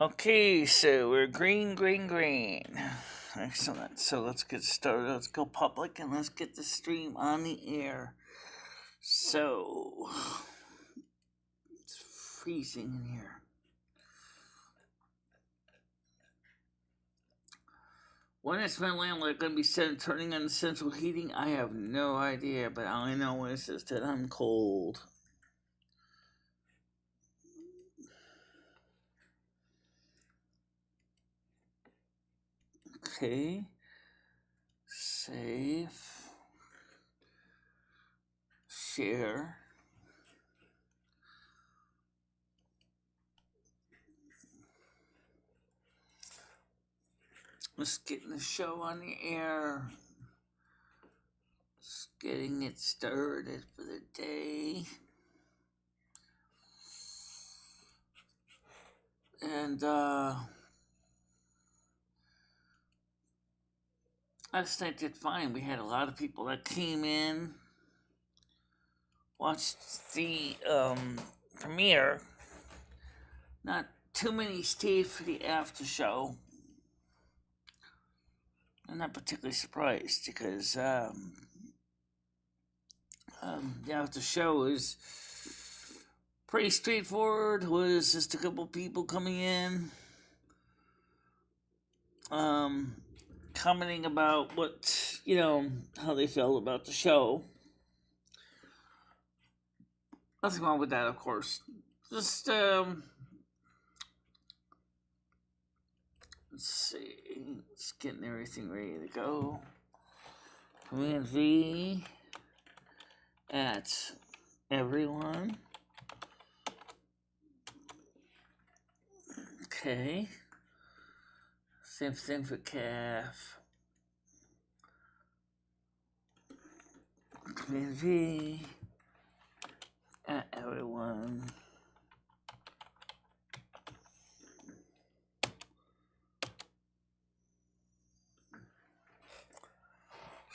Okay, so we're green. Excellent. So let's get started. Let's go public and let's get the stream on the air. So it's freezing in here. When is my landlord going to be set turning on the central heating? I have no idea, but all I know is that I'm cold. Okay. Save. Share. Let's get the show on the air. Just getting it started for the day. And last night did fine. We had a lot of people that came in, watched the premiere. Not too many stayed for the after show. I'm not particularly surprised because the after show is pretty straightforward. It was just a couple people coming in, commenting about what, how they felt about the show. Nothing wrong with that, of course. Just, let's see. It's getting everything ready to go. Command V at everyone. Okay. Same thing for calf. Command V at everyone.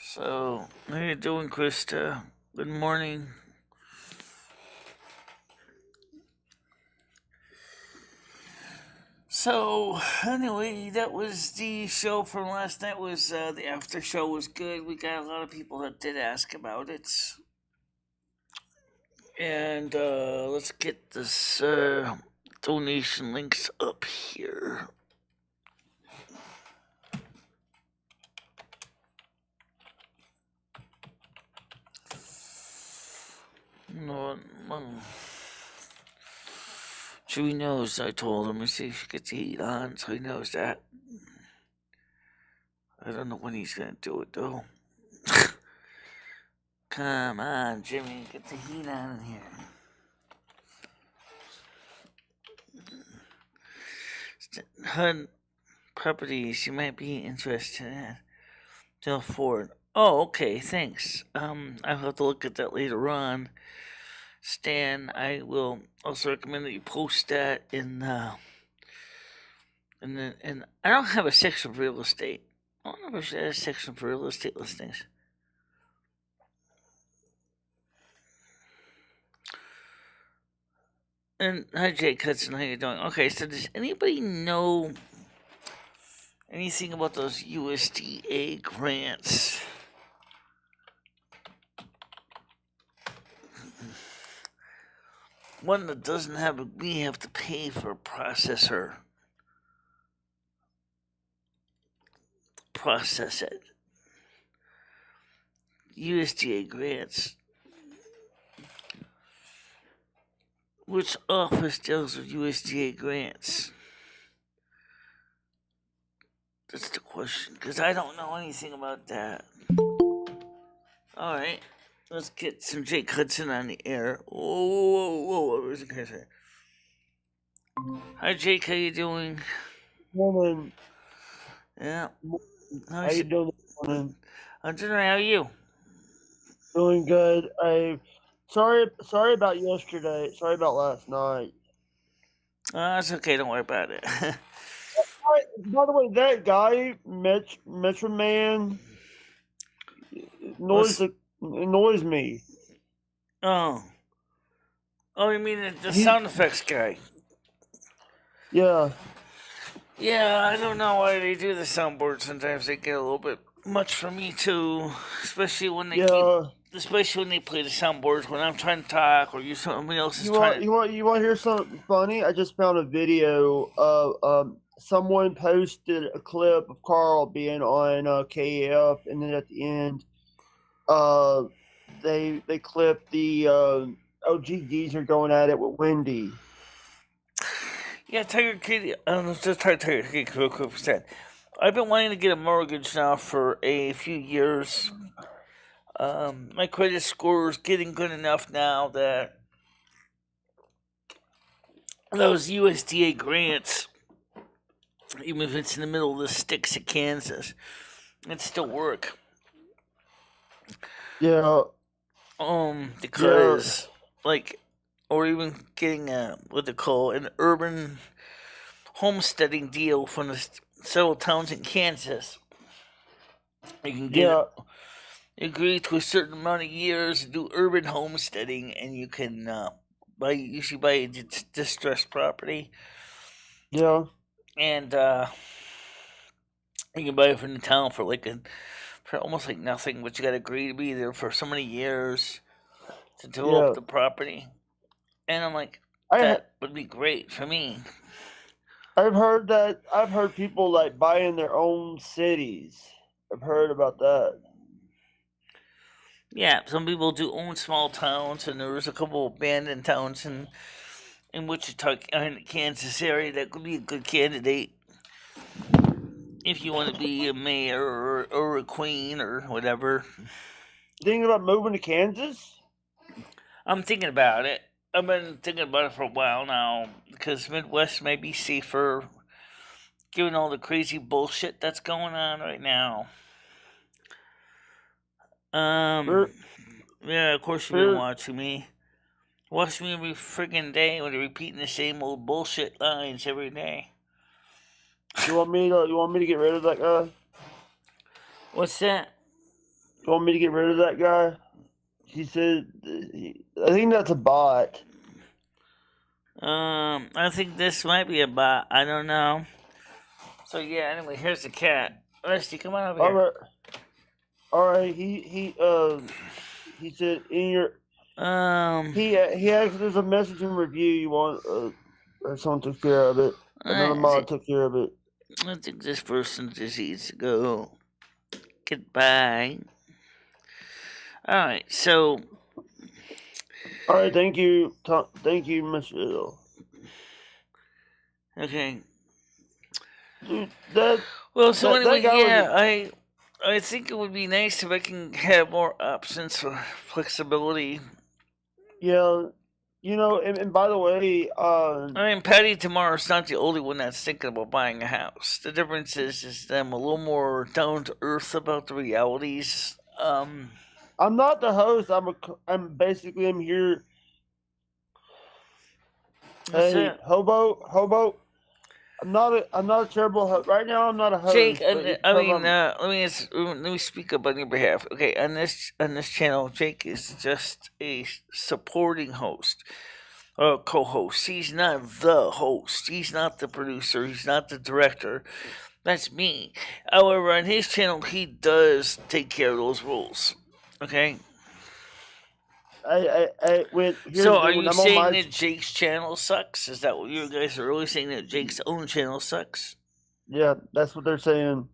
So, how you doing, Krista? Good morning. So, anyway, that was the show from last night. Was the after show was good. We got a lot of people that did ask about it. And let's get this donation links up here. No, Chewie knows. I told him. Let's see if he gets the heat on, so he knows that. I don't know when he's gonna do it though. Come on, Jimmy, get the heat on in here. HUD properties you might be interested in. Del Ford. Oh, okay, thanks. I'll have to look at that later on. Stan, I will also recommend that you post that in and I don't have a section for real estate. I don't know if there's a section for real estate listings. And hi Jake Hudson, how you doing? Okay, so does anybody know anything about those USDA grants? One that doesn't have we have to pay for a processor. Process it. USDA grants. Which office deals with USDA grants? That's the question, because I don't know anything about that. Alright, let's get some Jake Hudson on the air. Whoa, what was I going to say? Hi Jake, how you doing? Morning. Yeah. How you doing this morning? I'm doing right. How are you? Doing good. Sorry about yesterday. Sorry about last night. It's okay. Don't worry about it. By the way, that guy, Metro Man, annoys me. Oh, you mean the sound effects guy? Yeah. Yeah, I don't know why they do the soundboard. Sometimes they get a little bit much for me too, especially when they keep, Yeah. especially when they play the soundboards when I'm trying to talk or you somebody else is You want trying to. you want you want to hear something funny? I just found a video of someone posted a clip of Carl being on KF, and then at the end, uh, they clipped the OGDs are going at it with Wendy. Yeah, Tiger Kitty. Let's just try Tiger Kitty real quick for a second. I've been wanting to get a mortgage now for a few years. My credit score is getting good enough now that those USDA grants, even if it's in the middle of the sticks of Kansas, it still work. Yeah, yeah, Because like, or even getting what they call an urban homesteading deal from the several towns in Kansas. You can get yeah, agree to a certain amount of years to do urban homesteading, and you can usually buy a distressed property, yeah, and you can buy it from the town for for almost like nothing, but you got to agree to be there for so many years to develop yeah. the property. And I'm like, I that would be great for me. I've heard people like buying their own cities. I've heard about that. Yeah, some people do own small towns, and there's a couple abandoned towns in Wichita, in the Kansas area that could be a good candidate if you want to be a mayor or a queen or whatever. You thinking about moving to Kansas? I'm thinking about it. I've been thinking about it for a while now because Midwest may be safer given all the crazy bullshit that's going on right now. Um, Where, yeah, of course you've been where, watching me. Watch me every friggin' day when they're repeating the same old bullshit lines every day. you want me to get rid of that guy? What's that? You want me to get rid of that guy? He said, I think that's a bot. I think this might be a bot. I don't know. So yeah, anyway, here's the cat. Rusty, come on over All here. right, all right. He said in your Um, he asked there's a message and review you want or someone took care of it. Another I mod think, took care of it. I think this person just needs to go. Goodbye. Alright, so, All right, thank you, thank you, Michelle. okay. Dude, Well, so that anyway, guy was yeah, I think it would be nice if I can have more options for flexibility. yeah. You know, and by the way, I mean, Patty tomorrow's not the only one that's thinking about buying a house. The difference is that I'm a little more down to earth about the realities. I'm not the host. I'm basically I'm here. That's Hey, it. hobo. I'm not a terrible host right now. I'm not a Jake, host, but if you I come mean, up, let me speak up on your behalf. Okay, on this channel, Jake is just a supporting host or co-host. He's not the host. He's not the producer. He's not the director. That's me. However, on his channel, he does take care of those rules. Okay. here's So, the are thing. When you I'm on saying my, that Jake's channel sucks? Is that what you guys are really saying, that Jake's own channel sucks? yeah, that's what they're saying.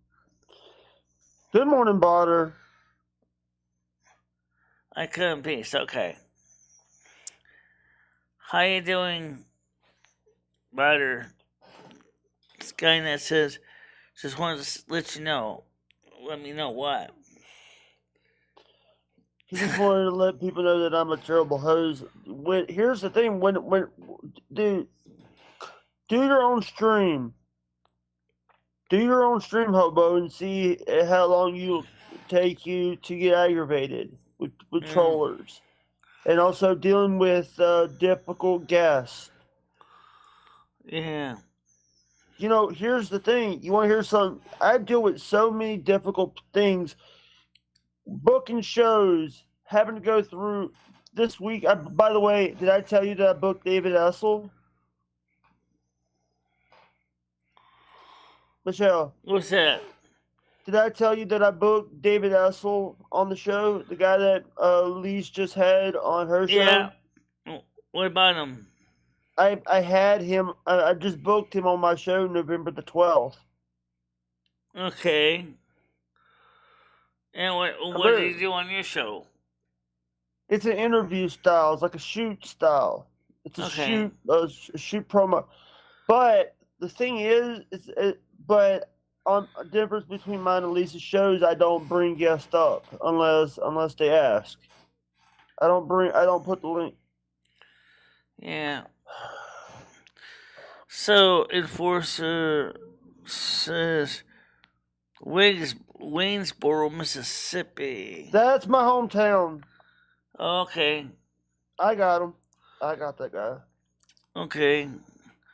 Good morning, Botter. I couldn't paste. Okay. How you doing, Ryder? Skynet says, just wanted to let you know. Let me know what. He just wanted to let people know that I'm a terrible host. Here's the thing. When dude, do your own stream. Do your own stream, hobo, and see how long you take you to get aggravated with Mm, trollers, and also dealing with difficult guests. yeah. You know, here's the thing. You want to hear some? I deal with so many difficult things, booking shows, having to go through this week. By the way, did I tell you that I booked David Essel? Michelle, What's that? did I tell you that I booked David Essel on the show? The guy that Lise just had on her Yeah. show? What about him? I had him, I just booked him on my show November the 12th. Okay. And what did he do on your show? It's an interview style. It's like a shoot style. It's a Okay. shoot promo. But the thing is, but on a difference between mine and Lisa's shows, I don't bring guests up unless they ask. I don't put the link. Yeah. So Enforcer says Waynesboro, Mississippi. That's my hometown. Okay. I got him. I got that guy. Okay.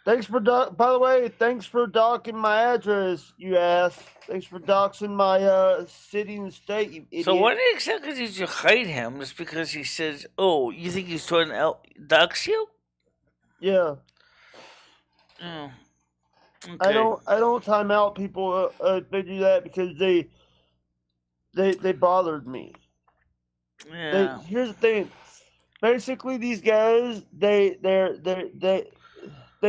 Thanks for by the way, thanks for docking my address, you ass. Thanks for doxing my city and state, you idiot. So why exactly did you hide him? Just because he says, "Oh, you think he's trying to dox you?" Yeah. Oh. Okay. I don't time out people they do that because they bothered me. Yeah. Here's the thing. Basically, these guys they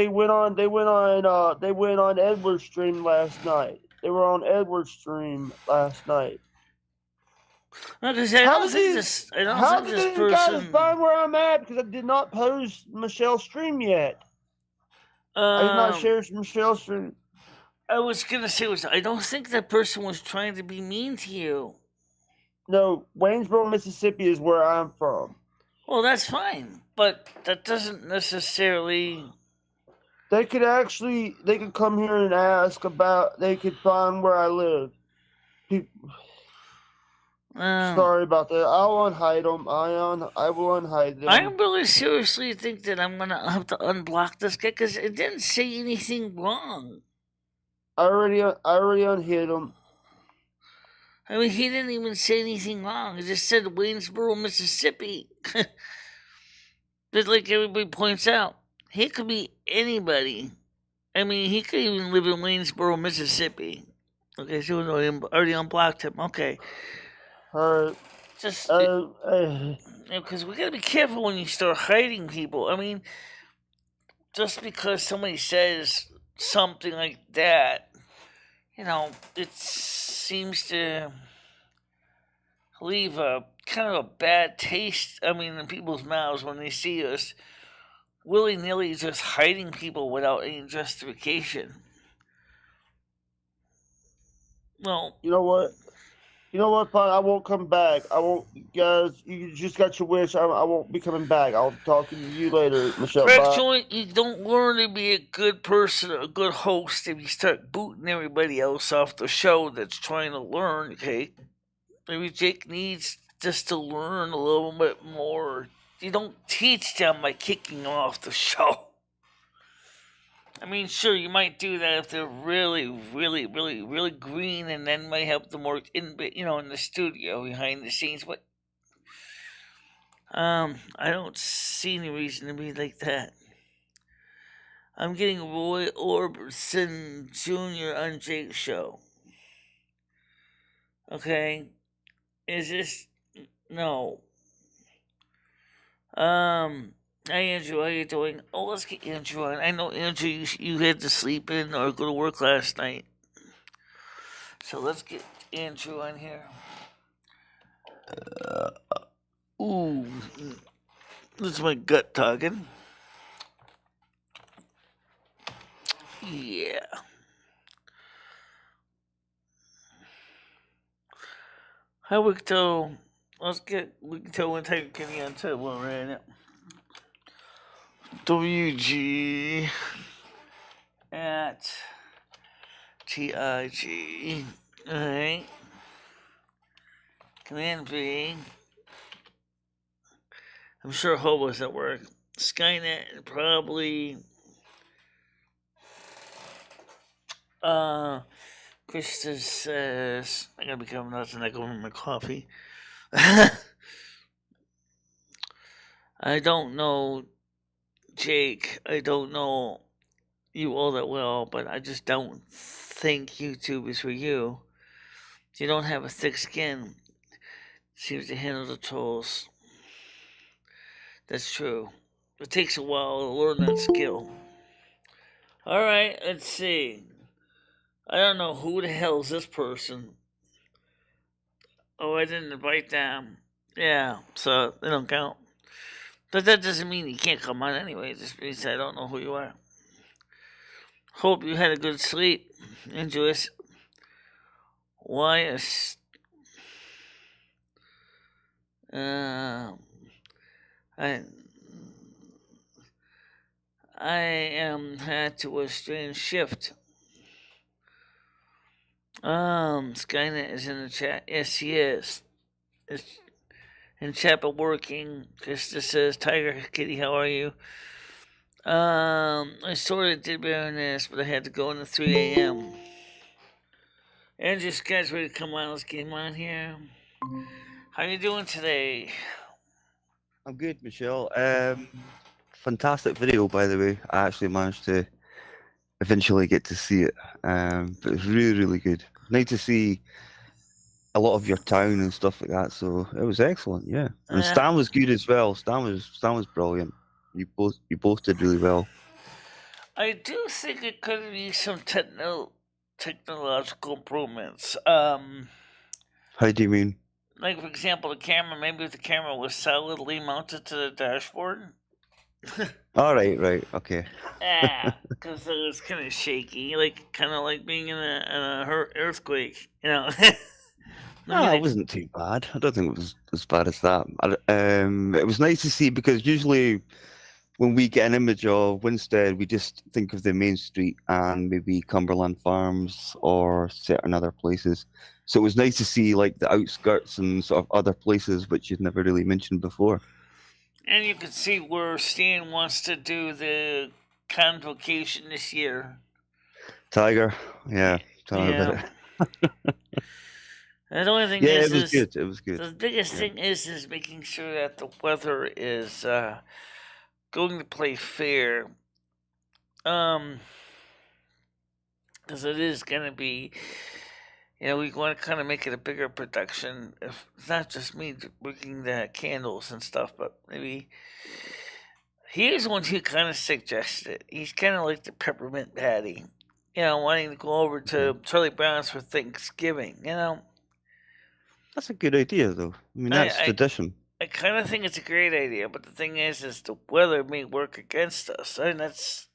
went on Edward's stream last night. They were on Edward's stream last night. No, because I don't think this person. Guys find where I'm at because I did not post Michelle's stream yet. I did not share Michelle's stream. I was gonna say I don't think that person was trying to be mean to you. No, Waynesboro, Mississippi is where I'm from. Well, that's fine, but that doesn't necessarily. They could come here and ask about. They could find where I live. Sorry about that. I'll unhide them. I will unhide them. I really seriously think that I'm gonna have to unblock this guy because it didn't say anything wrong. I already unhid him. I mean, he didn't even say anything wrong. He just said Waynesboro, Mississippi. Just like everybody points out, he could be anybody. I mean, he could even live in Waynesboro, Mississippi. Okay, so I already unblocked him. Okay. Alright. Just because we gotta be careful when you start hiding people. I mean, just because somebody says something like that, it seems to leave a kind of a bad taste. I mean, in people's mouths when they see us willy nilly just hiding people without any justification. Well, you know what? Fine. I won't come back. I won't, guys. You just got your wish. I won't be coming back. I'll talk to you later, Michelle. Correct joint. You don't learn to be a good person, a good host, if you start booting everybody else off the show that's trying to learn. Okay, maybe Jake needs just to learn a little bit more. You don't teach them by kicking them off the show. I mean, sure, you might do that if they're really, really, really, really green, and then might help them work in the studio behind the scenes. But I don't see any reason to be like that. I'm getting Roy Orbison Jr. on Jake's show. Okay, is this no? Hi Andrew, how you doing? Oh, let's get Andrew on. I know Andrew, you had to sleep in or go to work last night, so let's get Andrew on here. Ooh, this is my gut talking. Yeah. Hi Wicto. Let's get Wicto and Tiger Kenny on too while we're in it. WG at TIG. Alright. Command V. I'm sure Hobo's at work. Skynet probably. Krista says I gotta be coming nuts and I go with my coffee. I don't know Jake. I don't know you all that well, but I just don't think YouTube is for you. You don't have a thick skin. Seems to handle the trolls. That's true. It takes a while to learn that skill. Alright, let's see. I don't know who the hell is this person. Oh, I didn't invite them. Yeah, so they don't count. But that doesn't mean you can't come on anyway. It just means I don't know who you are. Hope you had a good sleep. Enjoy it. Why is I am had to a strange shift. Skynet is in the chat. Yes, she is. It's in chat but working. Krista says, Tiger Kitty, how are you? I sort of did better than this, but I had to go in at 3 a.m. And just guys ready to come on. Let's get him on here. How you doing today? I'm good, Michelle. Fantastic video, by the way. I actually managed to eventually get to see it. But it was really, really good. Nice to see a lot of your town and stuff like that. So it was excellent, yeah. And Stan was good as well. Stan was brilliant. You both did really well. I do think it could be some technological improvements. How do you mean? Like, for example, the camera. Maybe if the camera was solidly mounted to the dashboard. All right, okay. Yeah, because it was kind of shaky, kind of like being in a earthquake, you know. No, it wasn't too bad. I don't think it was as bad as that. It was nice to see, because usually when we get an image of Winstead, we just think of the main street and maybe Cumberland Farms or certain other places. So it was nice to see like the outskirts and sort of other places which you'd never really mentioned before. And you can see where Stan wants to do the convocation this year. Tiger, yeah. Tell me about it. The only thing it was good. It was good. The biggest thing is making sure that the weather is going to play fair. Because it is going to be, we want to kind of make it a bigger production. If it's not just me working the candles and stuff, but maybe he's the one who kind of suggested it. He's kind of like the peppermint patty, wanting to go over to Charlie Brown's for Thanksgiving. That's a good idea, though. I mean, that's tradition. I kind of think it's a great idea, but the thing is the weather may work against us. I mean, that's,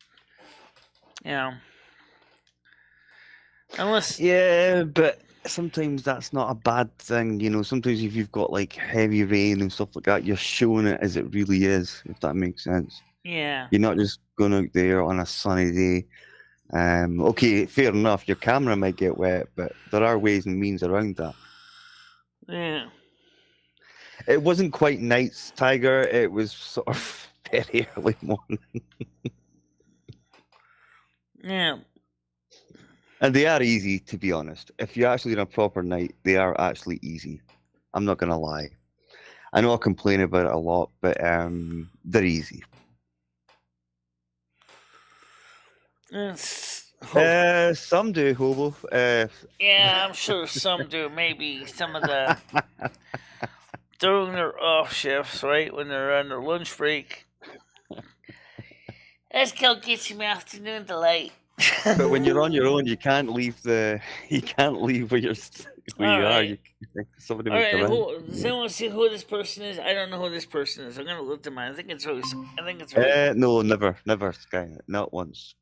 unless... Yeah, but sometimes that's not a bad thing, Sometimes if you've got, like, heavy rain and stuff like that, you're showing it as it really is, if that makes sense. Yeah. You're not just going out there on a sunny day. Okay, fair enough, your camera might get wet, but there are ways and means around that. Yeah. It wasn't quite night, Tiger. It was sort of very early morning. Yeah. And they are easy, to be honest. If you're actually in a proper night, they are actually easy. I'm not going to lie. I know I complain about it a lot, but they're easy. Some do, Hobo. Yeah, I'm sure some do. Maybe some of the... during their off shifts, right? When they're on their lunch break. Let's go get some afternoon delight. But when you're on your own, you can't leave where you are. Somebody all right, does anyone see who this person is? I don't know who this person is. I'm gonna look them up. I think it's Rose. No, never, Skynet, not once.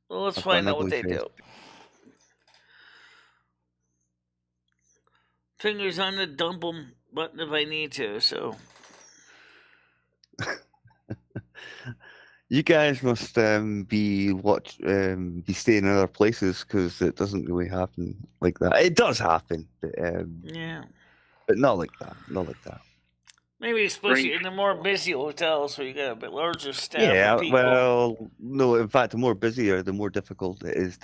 Well, let's find out what they do. Fingers on the dump 'em button if I need to. So. You guys must be staying in other places, because it doesn't really happen like that. It does happen, but but not like that. Not like that. Maybe especially in the more busy hotels where you got a bit larger staff. Yeah, of people. well, no. In fact, the more busier, the more difficult it is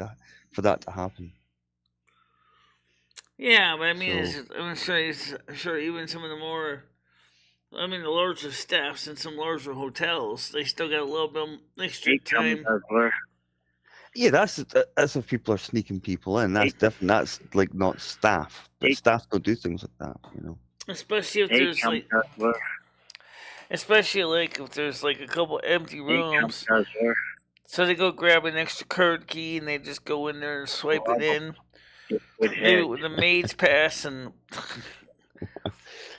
for that to happen. Yeah, but I mean, I'm sure even some of the more I mean, the larger staffs in some larger hotels, they still got a little bit extra Hey, time. Guzzler. Yeah, that's if people are sneaking people in. That's different. That's like not staff, but staff don't do things like that. Especially if there's like, especially like if there's like a couple empty rooms. So they go grab an extra card key and they just go in there and swipe it in. Maybe with the maid's pass and.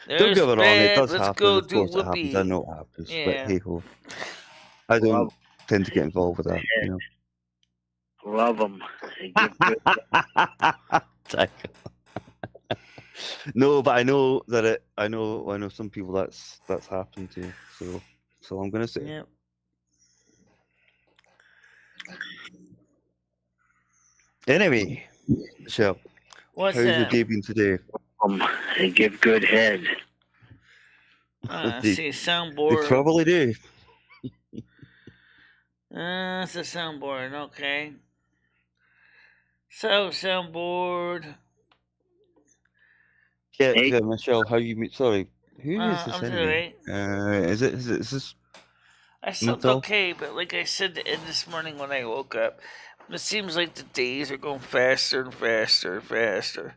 Don't give it on. It does Let's happen. go Of do course, it happens. I know it happens. Yeah. But hey ho, I don't tend to get involved with that. Love them. No, but I know that I know some people that's happened to. So I'm gonna say. Yeah. Anyway, Michelle, what's how's that? your day been today? They give good head. See, soundboard. They probably do. It's a soundboard, okay. So, soundboard. Yeah, Michelle, how you meet? Sorry, who is this I'm anyway? Is this? I slept okay, but like I said to Ed this morning when I woke up, it seems like the days are going faster and faster and faster.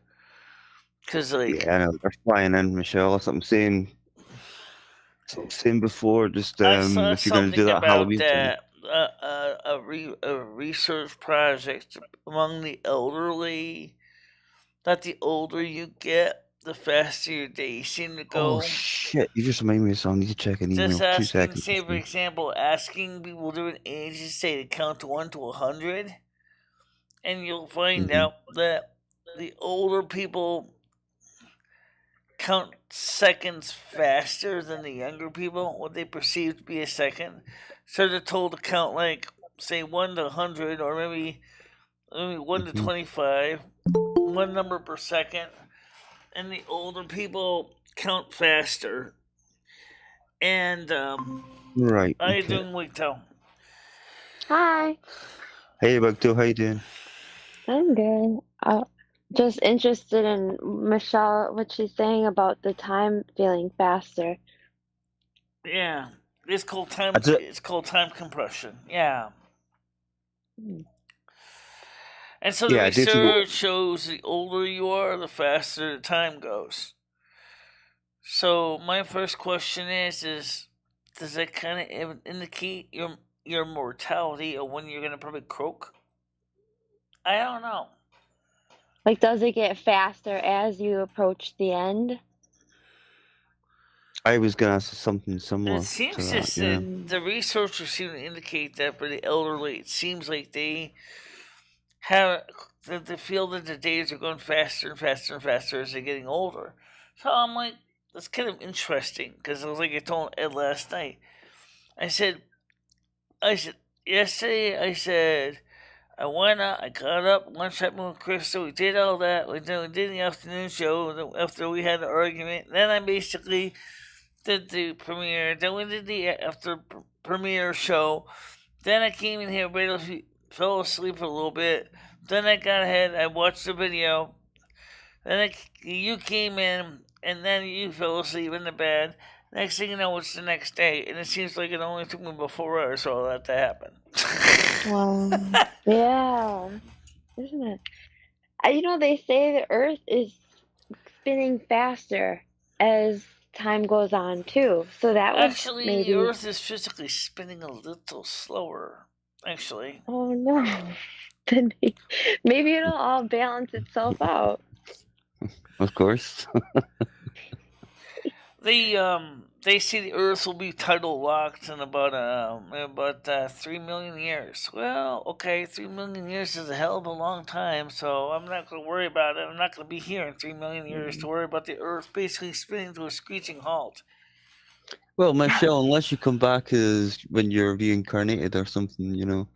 Cause like I know they're flying in, Michelle. That's what I'm saying. Same before, just I saw if you're going to do that about Halloween that a research project among the elderly. That the older you get, the faster your days seem to go. Oh shit! You just reminded me of something. I need to check an email. Just asking, 2 seconds. say for example, asking people different ages, say to count to 1 to 100, and you'll find out that the older people count seconds faster than the younger people, what they perceive to be a second. So they're told to count like say 1 to 100, or maybe 1 to 25, one number per second, and the older people count faster. And right. How you doing, Wigtail? Hi. Hey, Wigtail, how you doing? I'm good. Just interested in Michelle, what she's saying about the time feeling faster. Yeah, it's called time. It's called time compression. Yeah. And so the research shows the older you are, the faster the time goes. So my first question is does that kind of indicate your mortality or when you're going to probably croak? I don't know. Like, does it get faster as you approach the end? I was going to ask something similar. It seems the researchers seem to indicate that for the elderly, it seems like they feel that the days are going faster and faster and faster as they're getting older. So I'm like, that's kind of interesting because I was like I told Ed last night. I said yesterday. I said I went out. I got up, lunch up with Crystal. We did all that. We did the afternoon show after we had the argument. Then I basically did the premiere. Then we did the after premiere show. Then I came in here, fell asleep for a little bit. Then I got ahead. I watched the video. Then you came in, and then you fell asleep in the bed. Next thing you know, it's the next day, and it seems like it only took me about 4 hours for all that to happen. Wow. Yeah. Isn't it? They say the Earth is spinning faster as time goes on, too. So that would actually, the Earth is physically spinning a little slower, actually. Oh, no. Then maybe it'll all balance itself out. Of course. They say the Earth will be tidal locked in about 3 million years. Well, okay, 3 million years is a hell of a long time, so I'm not going to worry about it. I'm not going to be here in 3 million years to worry about the Earth basically spinning to a screeching halt. Well, Michelle, unless you come back as when you're reincarnated or something, you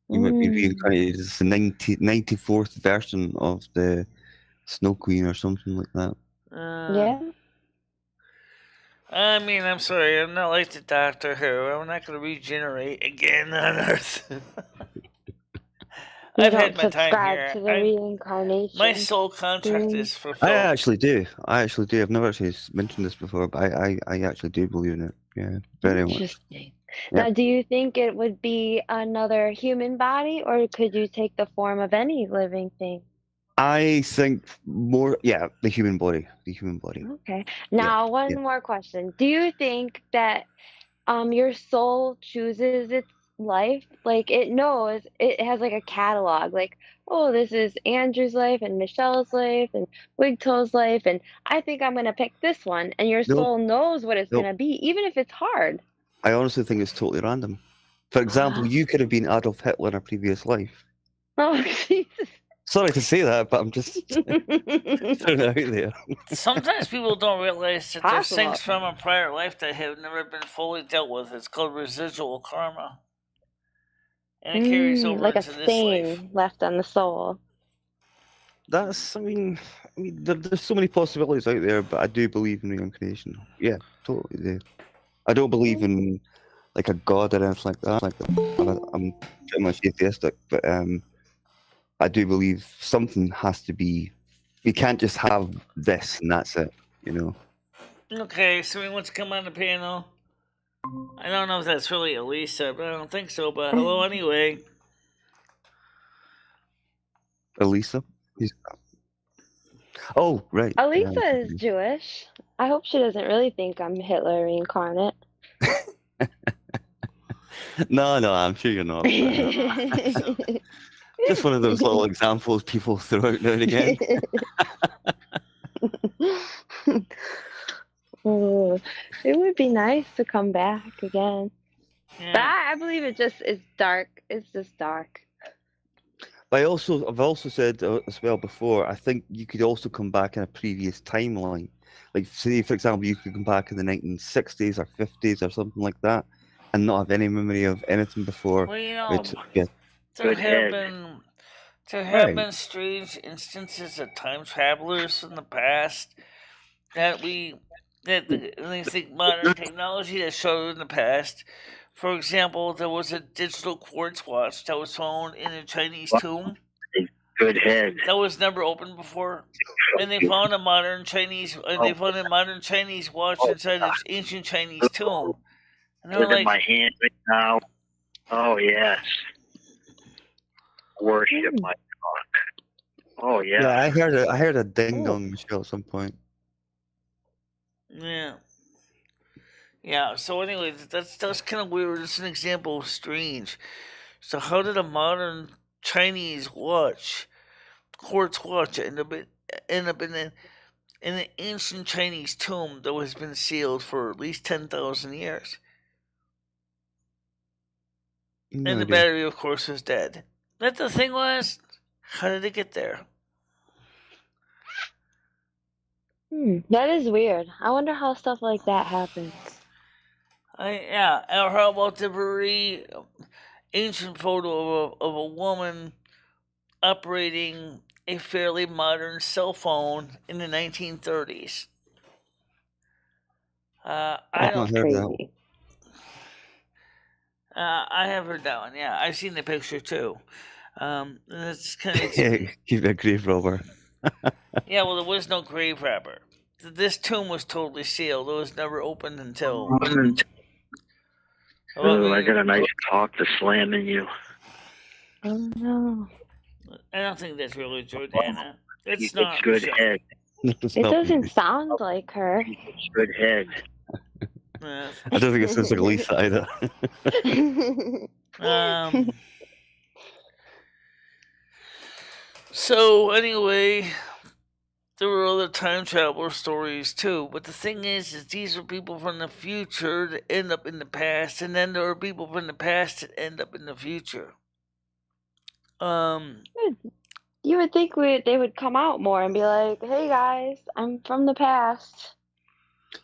might be reincarnated as the 94th version of the Snow Queen or something like that. Yeah. I mean, I'm sorry, I'm not like the Doctor Who. I'm not going to regenerate again on Earth. You I've don't had my time subscribe here. to the reincarnation. My soul contract theory? is I fulfilled. actually do. I've never actually mentioned this before, but I actually do believe in it. Yeah, very much. Interesting. Yeah. Now, do you think it would be another human body, or could you take the form of any living thing? I think more, yeah, the human body. The human body. Okay. Now, one yeah. more question. Do you think that your soul chooses its life? Like it knows, it has like a catalog, like, oh, this is Andrew's life and Michelle's life and Wigto's life, and I think I'm gonna pick this one, and your Nope. soul knows what it's Nope. gonna be, even if it's hard. I honestly think it's totally random. For example, you could have been Adolf Hitler in a previous life. Oh, Jesus. Sorry to say that, but I'm just throwing it out there. Sometimes people don't realize that there's Possible. things from a prior life that have never been fully dealt with. It's called residual karma. And it carries over like a into this life. stain left on the soul. That's, I mean, there's so many possibilities out there, but I do believe in reincarnation. Yeah, totally do. I don't believe in like a god or anything like that. I'm pretty much atheistic, but I do believe something has to be. We can't just have this and that's it, you know. Okay, so we want to come on the panel. I don't know if that's really Elisa, but I don't think so. But hello anyway. Elisa? Oh, right. Elisa is Jewish. I hope she doesn't really think I'm Hitler reincarnate. No, I'm sure you're not. But, just one of those little examples people throw out now and again. Oh, it would be nice to come back again. Yeah. But I believe it just is dark. It's just dark. But I've also said as well before, I think you could also come back in a previous timeline. Like, say, for example, you could come back in the 1960s or 50s or something like that and not have any memory of anything before. Well, you know, yeah. there have been strange instances of time travelers from the past that we think modern technology has showed in the past. For example, there was a digital quartz watch that was found in a Chinese tomb. Good head. That was never opened before, and they found a modern Chinese. They found a modern Chinese watch inside an ancient Chinese tomb. And they were Look at like, my hand right now. Oh yes. Worship my cock. Oh yeah. Yeah, I heard a ding dong, Michelle, at some point. Yeah. So anyway, that's kind of weird. It's an example of strange. So how did a modern Chinese watch, quartz watch, end up in an ancient Chinese tomb that has been sealed for at least 10,000 years? And the battery, of course, was dead. But the thing was, how did it get there? That is weird. I wonder how stuff like that happens. Or how about the very ancient photo of a woman operating a fairly modern cell phone in the 1930s? I That's crazy. I have heard that one. Yeah, I've seen the picture too. It's kind of keep a grave robber. Yeah, well, there was no grave robber. This tomb was totally sealed. It was never opened until. Oh, I got a nice cock to slam in you. Oh no. I don't think that's really Jordana. It's not. Good head. It doesn't sound like her. Good head. I don't think it sounds like Lisa either. So anyway, there were other time traveler stories too. But the thing is these are people from the future that end up in the past, and then there are people from the past that end up in the future. You would think they would come out more and be like, "Hey guys, I'm from the past."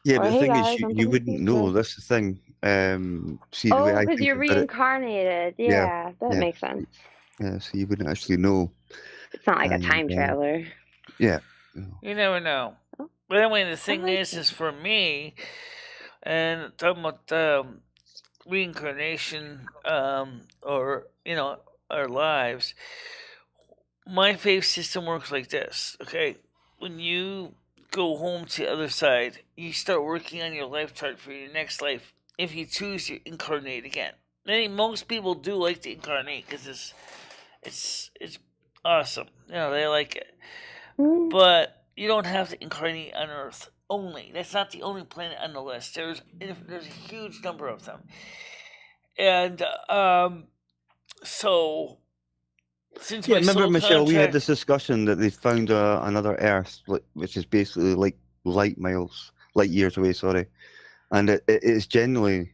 Yeah, or, but the hey thing guys, is, I'm you from the wouldn't future. know. That's the thing. See, the way I because think you're about it- reincarnated. Yeah, that makes sense. Yeah, so you wouldn't actually know. It's not like And, a time traveler. Yeah. You never know. But anyway, the thing is for me, and talking about reincarnation, or our lives. My faith system works like this, okay? When you go home to the other side, you start working on your life chart for your next life. If you choose to incarnate again. Most people do like to incarnate because it's awesome. They like it. But you don't have to incarnate on Earth only. That's not the only planet on the list. There's a huge number of them. And so since remember, Michelle, we had this discussion that they found another Earth, which is basically like light years away. Sorry, and it is generally,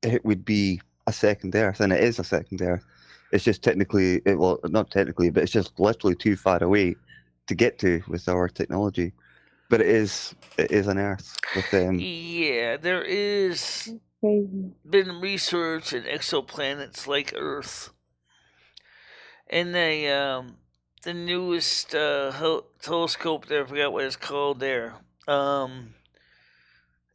it would be a second Earth, and it is a second Earth. It's just technically, well, not technically, but it's just literally too far away to get to with our technology. But it is an Earth with them. Yeah, there is been research in exoplanets like Earth. And the newest telescope there, I forgot what it's called there. I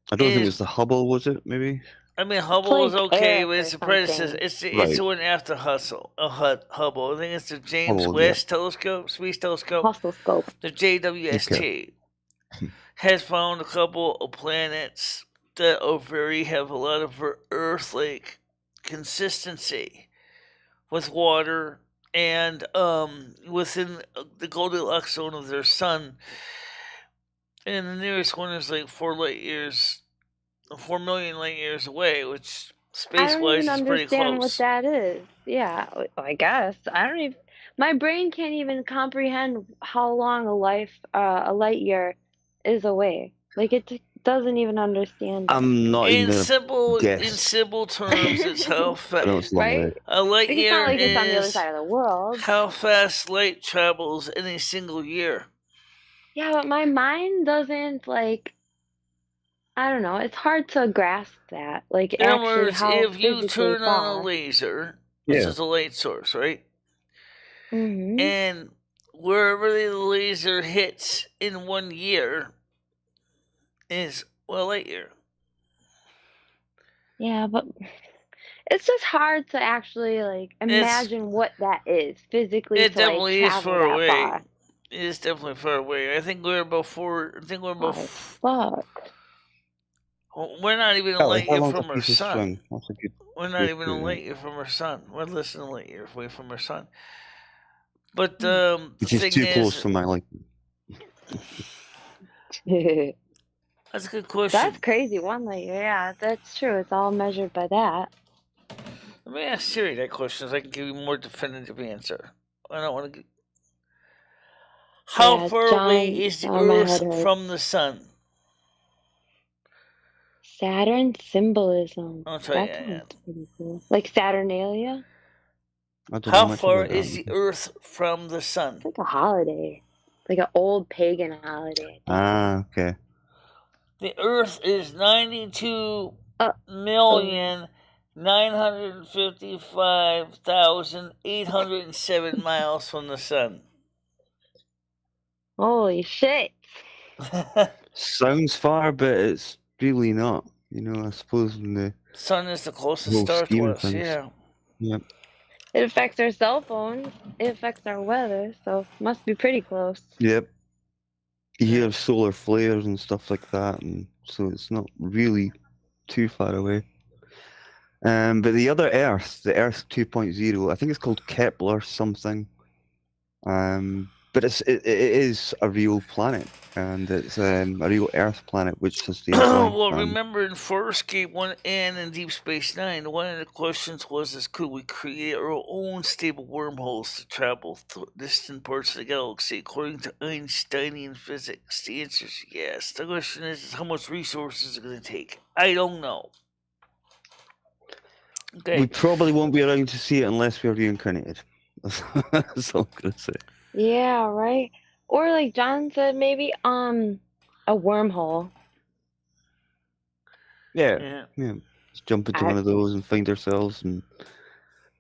don't think it was the Hubble, was it? Maybe. I mean, Hubble is okay, but it's a predecessor. something. It's the one after Hubble. I think it's the James West telescope, Space Telescope. Hubble-scope. The JWST Okay. has found a couple of planets that have a lot of Earth-like consistency with water and within the Goldilocks zone of their sun. And the nearest one is like 4 million light years away, which space-wise is pretty close. I don't even understand what that is. Yeah, I guess. My brain can't even comprehend how long a light year is away. Like, it doesn't even understand. I'm not in even simple terms, it's how fast right? A light Like, year it's not like it's on the other side of the world. How fast light travels in a single year. Yeah, but my mind doesn't, like, I don't know. It's hard to grasp that. Like, in other actually, words, how if you turn far. on a laser, which is a light source, right? Mm-hmm. And wherever the laser hits in 1 year is a light year. Yeah, but it's just hard to actually, like, imagine what that is physically. It definitely is far away. Far. It is definitely far away. I think we're about fuck. We're not even a light year from our sun. We're not even a light year from our sun. We're less than a light year away from our sun. But which is too close for my liking. That's a good question. That's crazy. 1 light year. Yeah, that's true. It's all measured by that. Let me ask Siri that question so I can give you a more definitive answer. I don't want to. How far away is the Earth from the sun? Saturn symbolism. I'll tell you. Sounds pretty cool. Like Saturnalia? How far is the Earth from the sun? It's like a holiday. Like an old pagan holiday. Okay. The Earth is 92,955,807 miles from the sun. Holy shit. Sounds far, but it's really not. I suppose in the sun is the closest star to us. Yeah. Yep. It affects our cell phones. It affects our weather, so it must be pretty close. Yep. You hear solar flares and stuff like that, and so it's not really too far away. But the other Earth, the Earth 2.0, I think it's called Kepler something. But it is a real planet, and it's a real Earth planet, which sustains life. Well, remember in Farscape 1 and in Deep Space Nine, one of the questions was, could we create our own stable wormholes to travel through distant parts of the galaxy according to Einsteinian physics? The answer is yes. The question is how much resources is it going to take? I don't know. Okay. We probably won't be around to see it unless we're reincarnated. That's all I'm going to say. Yeah, right. Or like John said, maybe a wormhole. Yeah. Just jump into one of those and find ourselves, and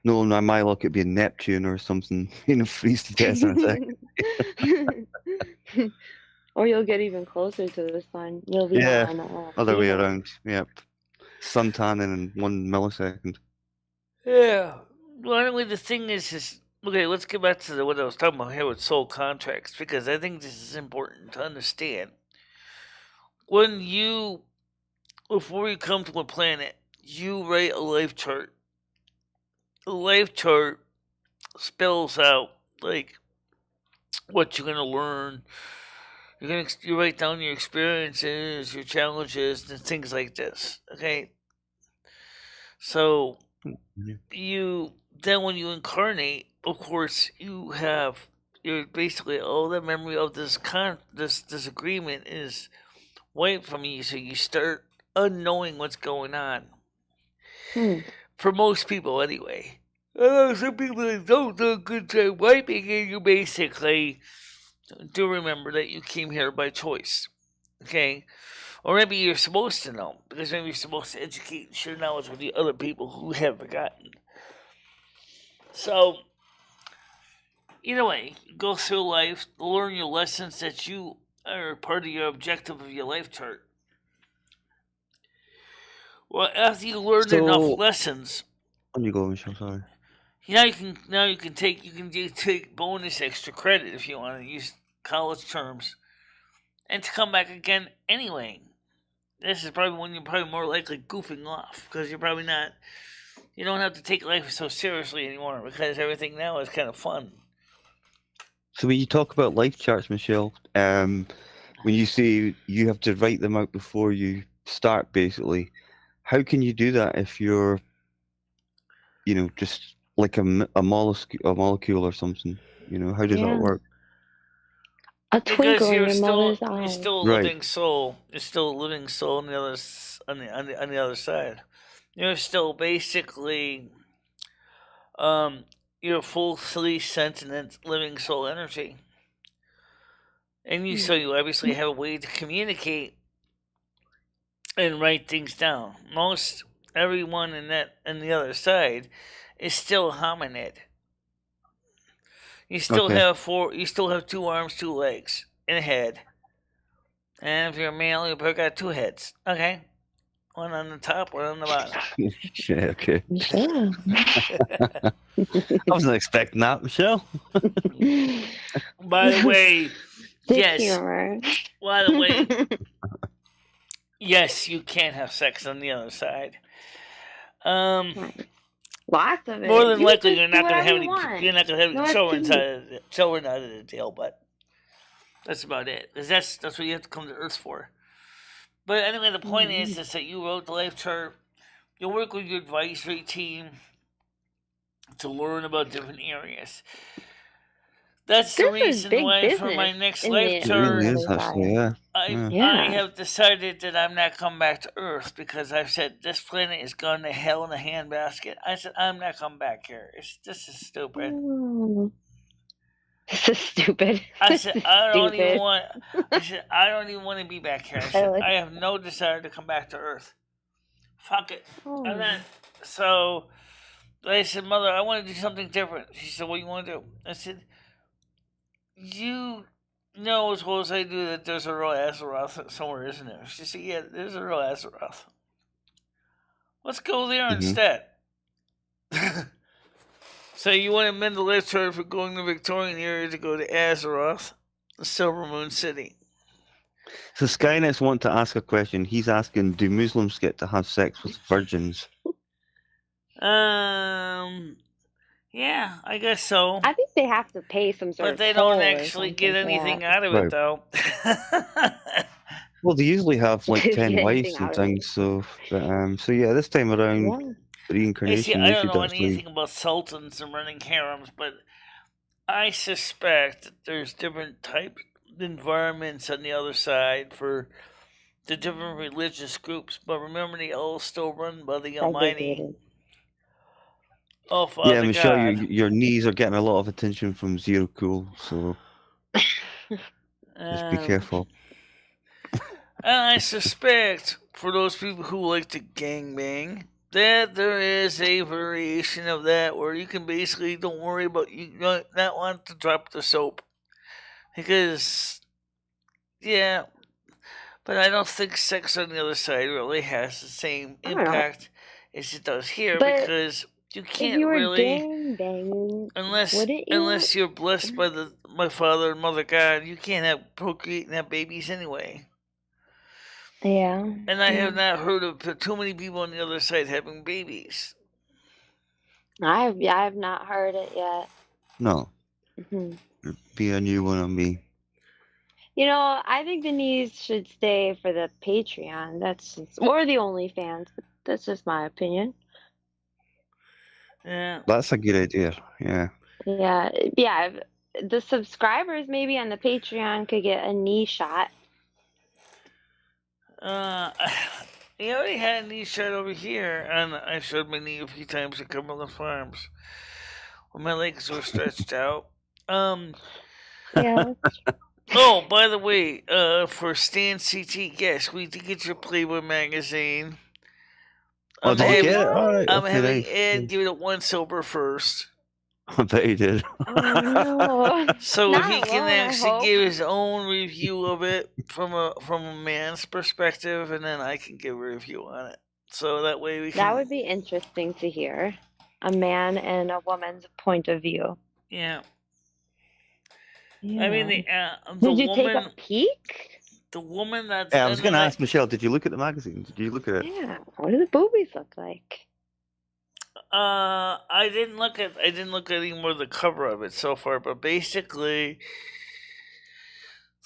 no, my luck, it'd be in Neptune or something. Freeze to death in a second. Or you'll get even closer to the sun. You'll be other way around. Yep. Sun tanning in 1 millisecond. Yeah. Well, anyway, the thing is Okay, let's get back to what I was talking about here with soul contracts, because I think this is important to understand. When you, before you come to a planet, you write a life chart. The life chart spells out like what you're gonna learn. You write down your experiences, your challenges, and things like this. Okay, so when you incarnate, of course, you're basically all the memory of this agreement is wiped from you, so you start unknowing what's going on. For most people, anyway. Some people don't do a good job wiping, and you basically do remember that you came here by choice. Okay? Or maybe you're supposed to know, because maybe you're supposed to educate and share knowledge with the other people who have forgotten. So, either way, go through life, learn your lessons that you are part of your objective of your life chart. Well, after you learn enough lessons, on you go, Michelle. Sorry. Now you can take bonus extra credit if you want to use college terms, and to come back again anyway. This is probably when you're probably more likely goofing off, because you're probably not. You don't have to take life so seriously anymore, because everything now is kind of fun. So when you talk about life charts, Michelle, when you say you have to write them out before you start, basically, how can you do that if you're, just like a molecule or something? How does that work? A twinkle Because in you're your mother's eye. you're still a living soul. You're still a living soul on the other side. You're still basically your fully sentient living soul energy. And so you obviously have a way to communicate and write things down. Most everyone in the other side is still a hominid. You still have 2 arms, 2 legs, and a head. And if you're a male, you probably got 2 heads. Okay. One on the top, one on the bottom. Yeah, okay. Michelle. I wasn't expecting that, Michelle. By the way, yes. Humor. By the way, yes, you can have sex on the other side. Lots of it. More than likely, you're not going to have any children out of the deal, but that's about it. Because that's what you have to come to Earth for. But anyway, the point is that you wrote the life chart. You'll work with your advisory team to learn about different areas. That's the reason why for my next life chart, I have decided that I'm not coming back to Earth, because I've said this planet is gone to hell in a handbasket. I said I'm not coming back here. This is stupid. This is stupid. I said I don't even want to be back here. I said I have no desire to come back to Earth. Fuck it. And then so I said, Mother, I want to do something different. She said, what do you want to do? I said, you know as well as I do that there's a real Azeroth somewhere, isn't there? She said, yeah, there's a real Azeroth. Let's go there instead. So you want to amend the life chart for going to Victorian area to go to Azeroth, the Silvermoon city. So Skynet's want to ask a question. He's asking, do Muslims get to have sex with virgins? Yeah, I guess so. I think they have to pay some sort of. But they don't actually get anything out of it, though. Well, they usually have like 10 wives and things, so yeah, this time around, reincarnation. I don't know anything about sultans and running harems, but I suspect that there's different types of environments on the other side for the different religious groups. But remember, they all still run by the Almighty. Oh, Father yeah, Michelle, God. your knees are getting a lot of attention from Zero Cool, so just be careful. And I suspect, for those people who like to gangbang, that there is a variation of that where you can basically don't worry about you not want to drop the soap. Because, yeah, but I don't think sex on the other side really has the same impact as it does here, because You If can't you were really, gang banging, unless wouldn't you? unless you're blessed by my father and mother God. You can't procreate and have babies anyway. Yeah. And I have not heard of too many people on the other side having babies. I've not heard it yet. No, hmm it'd be a new one on me. You know, I think the knees should stay for the Patreon. Or the OnlyFans, but that's just my opinion. Yeah. That's a good idea. Yeah. Yeah, yeah. The subscribers maybe on the Patreon could get a knee shot. He already had a knee shot over here, and I showed my knee a few times at Cumberland Farms when my legs were stretched out. Yeah. Oh, by the way, for Stan CT, yes, we did get your Playboy magazine. Oh, did you get it? All right. I'm Okay, having nice. Ed give it one sober first, I bet you did. Oh no. so Not he can alone, I actually hope. give his own review of it from a man's perspective, and then I can give a review on it. So that way we can. That would be interesting to hear. A man and a woman's point of view. Yeah. Yeah. I mean, the Did you woman, take a peek? the woman that's. Yeah, I was going to ask Michelle, did you look at the magazine? Did you look at it? Yeah. What do the boobies look like? I didn't look at any more of the cover of it so far, but basically,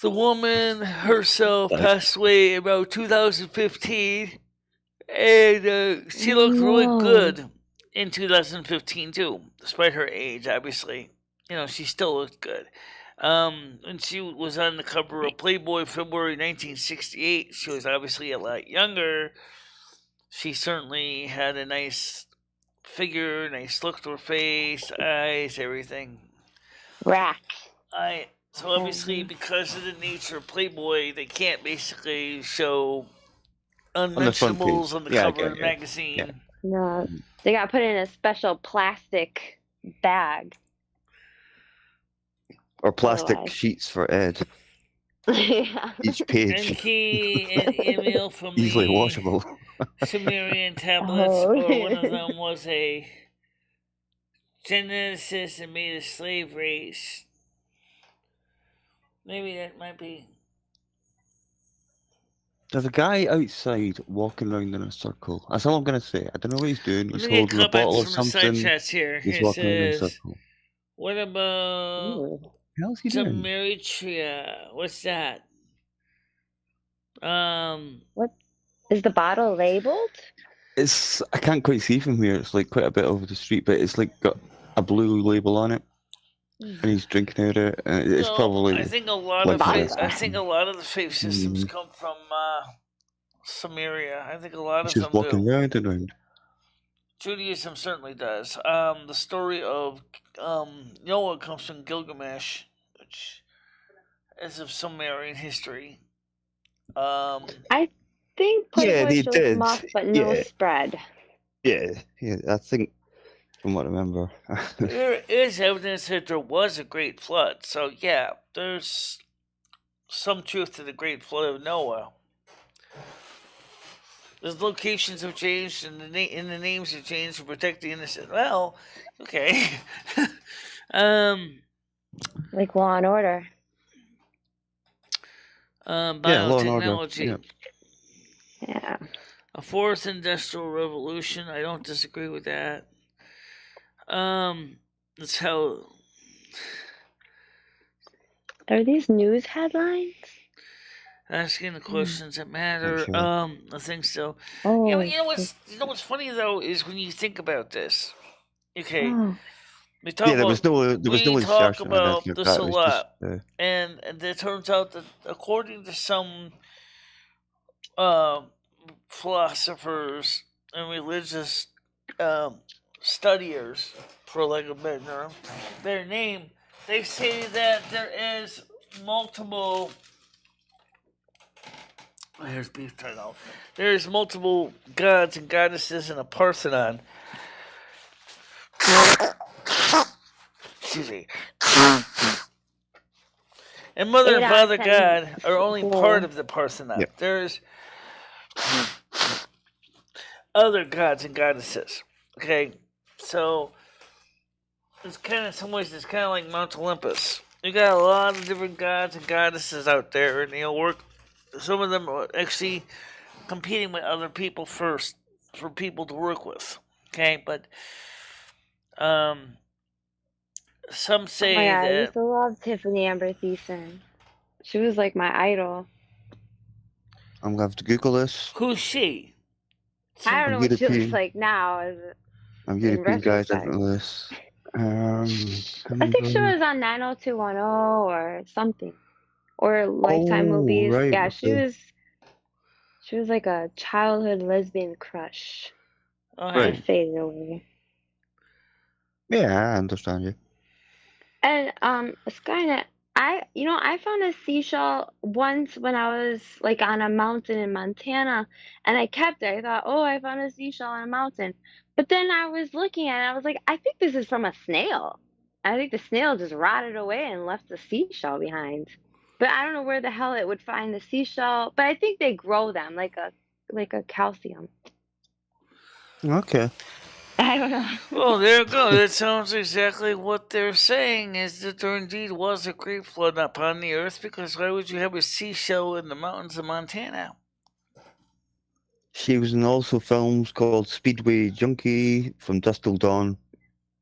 the woman herself passed away about 2015, and she looked really good in 2015 too, despite her age. Obviously, she still looked good. And she was on the cover of Playboy February 1968. She was obviously a lot younger. She certainly had a nice figure, nice look to her face, eyes, everything. Rack. So obviously, because of the nature of Playboy, they can't basically show unmentionables on the cover of the magazine. Yeah. No, they got put in a special plastic bag. Or plastic sheets for Ed. Yeah. Each page. And an email from easily the washable. Sumerian tablets, or one of them was a genesis and made a slave race. Maybe that might be. There's a guy outside walking around in a circle. That's all I'm going to say. I don't know what he's doing. He's Let me get holding a bottle of comments from the something. side chats here. He's It walking around in a says, circle. what about What else he some doing? Eritrea? What's that? What is the bottle labeled? I can't quite see from here. It's like quite a bit over the street, but it's like got a blue label on it, and he's drinking out of it. It's probably. I think a lot of the faith systems come from Samaria. I think a lot of them just walking do. round and round. Judaism certainly does. The story of Noah comes from Gilgamesh, which is of Sumerian history. I think Playboy shows muff, but no spread. Yeah, I think, from what I remember. There is evidence that there was a great flood. So, yeah, there's some truth to the great flood of Noah. The locations have changed and the names have changed to protect the innocent. Well, okay. Like Law and Order. Biotechnology. Yeah. A fourth industrial revolution. I don't disagree with that. That's how. Are these news headlines? Asking the questions that matter. Sure. I think so. Oh. You know what's funny though is when you think about this. Okay. We talk there was no talk about this this a lot, and it turns out that according to some philosophers and religious studiers, for lack of a better term, they say that there is multiple. Here's beef turned out. There's multiple gods and goddesses in a Parthenon. Excuse me. And Mother and Father God are only part of the Parthenon. Yep. There's other gods and goddesses. Okay. So it's kind of, in some ways, it's kind of like Mount Olympus. You got a lot of different gods and goddesses out there, and they'll work. Some of them are actually competing with other people first for people to work with. Okay, but some Oh my say god, I that used to love Tiffany Amber Thiessen. She was like my idol. I'm gonna have to Google this. who's she? I don't know I'm what she looks European. like now, I'm in European guys. retrospect. Different this. I think she was on 90210 or something, or Lifetime Oh, movies. right. Yeah, Okay. she was like a childhood lesbian crush. Okay. Right. That faded away. Yeah, I understand you. And Skynet, I found a seashell once when I was like on a mountain in Montana, and I kept it. I thought, oh, I found a seashell on a mountain. But then I was looking at it, I was like, I think this is from a snail. I think the snail just rotted away and left the seashell behind. But I don't know where the hell it would find the seashell. But I think they grow them like a calcium. Okay. I don't know. Well, there you go. That sounds exactly what they're saying, is that there indeed was a great flood upon the earth, because why would you have a seashell in the mountains of Montana? She was in also films called Speedway Junkie, From Dusk Till Dawn,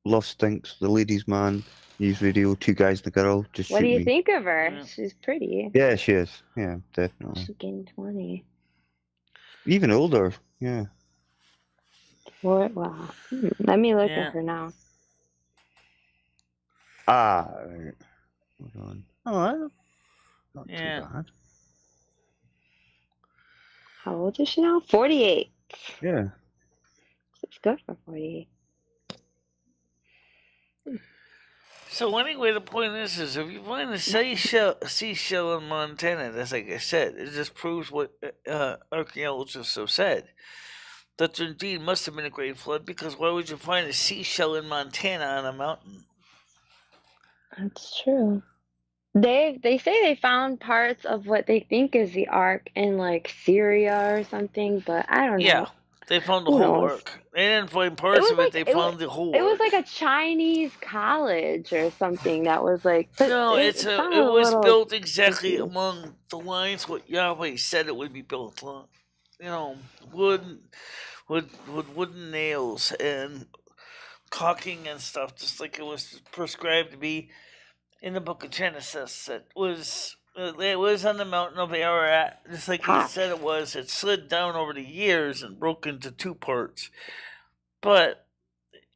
Love Stinks, The Ladies Man, News Radio, Two Guys and a Girl, Just What Shoot do you Me. think of her? Yeah. She's pretty. Yeah, she is. Yeah, definitely. She's getting 20. Even older. Yeah. Wow. Let me look Yeah. at her now. Right. Hold on. Oh, not Yeah. too bad. How old is she now? 48. Yeah. It's good for 48. So anyway, the point is if you find a seashell in Montana, that's like I said, it just proves what archaeologists have said. That there indeed must have been a great flood, because why would you find a seashell in Montana on a mountain? That's true. They say they found parts of what they think is the Ark in like Syria or something, but I don't know. Yeah, they found the Who whole knows? Ark. They didn't find parts of it, they found the whole It was Ark. like a Chinese college or something that was like. But No, it it sounded a was little built exactly confused. along the lines what Yahweh said it would be built on. You know, wood with wooden nails and caulking and stuff, just like it was prescribed to be in the book of Genesis. It was on the mountain of Ararat, just like he said it was. It slid down over the years and broke into two parts. But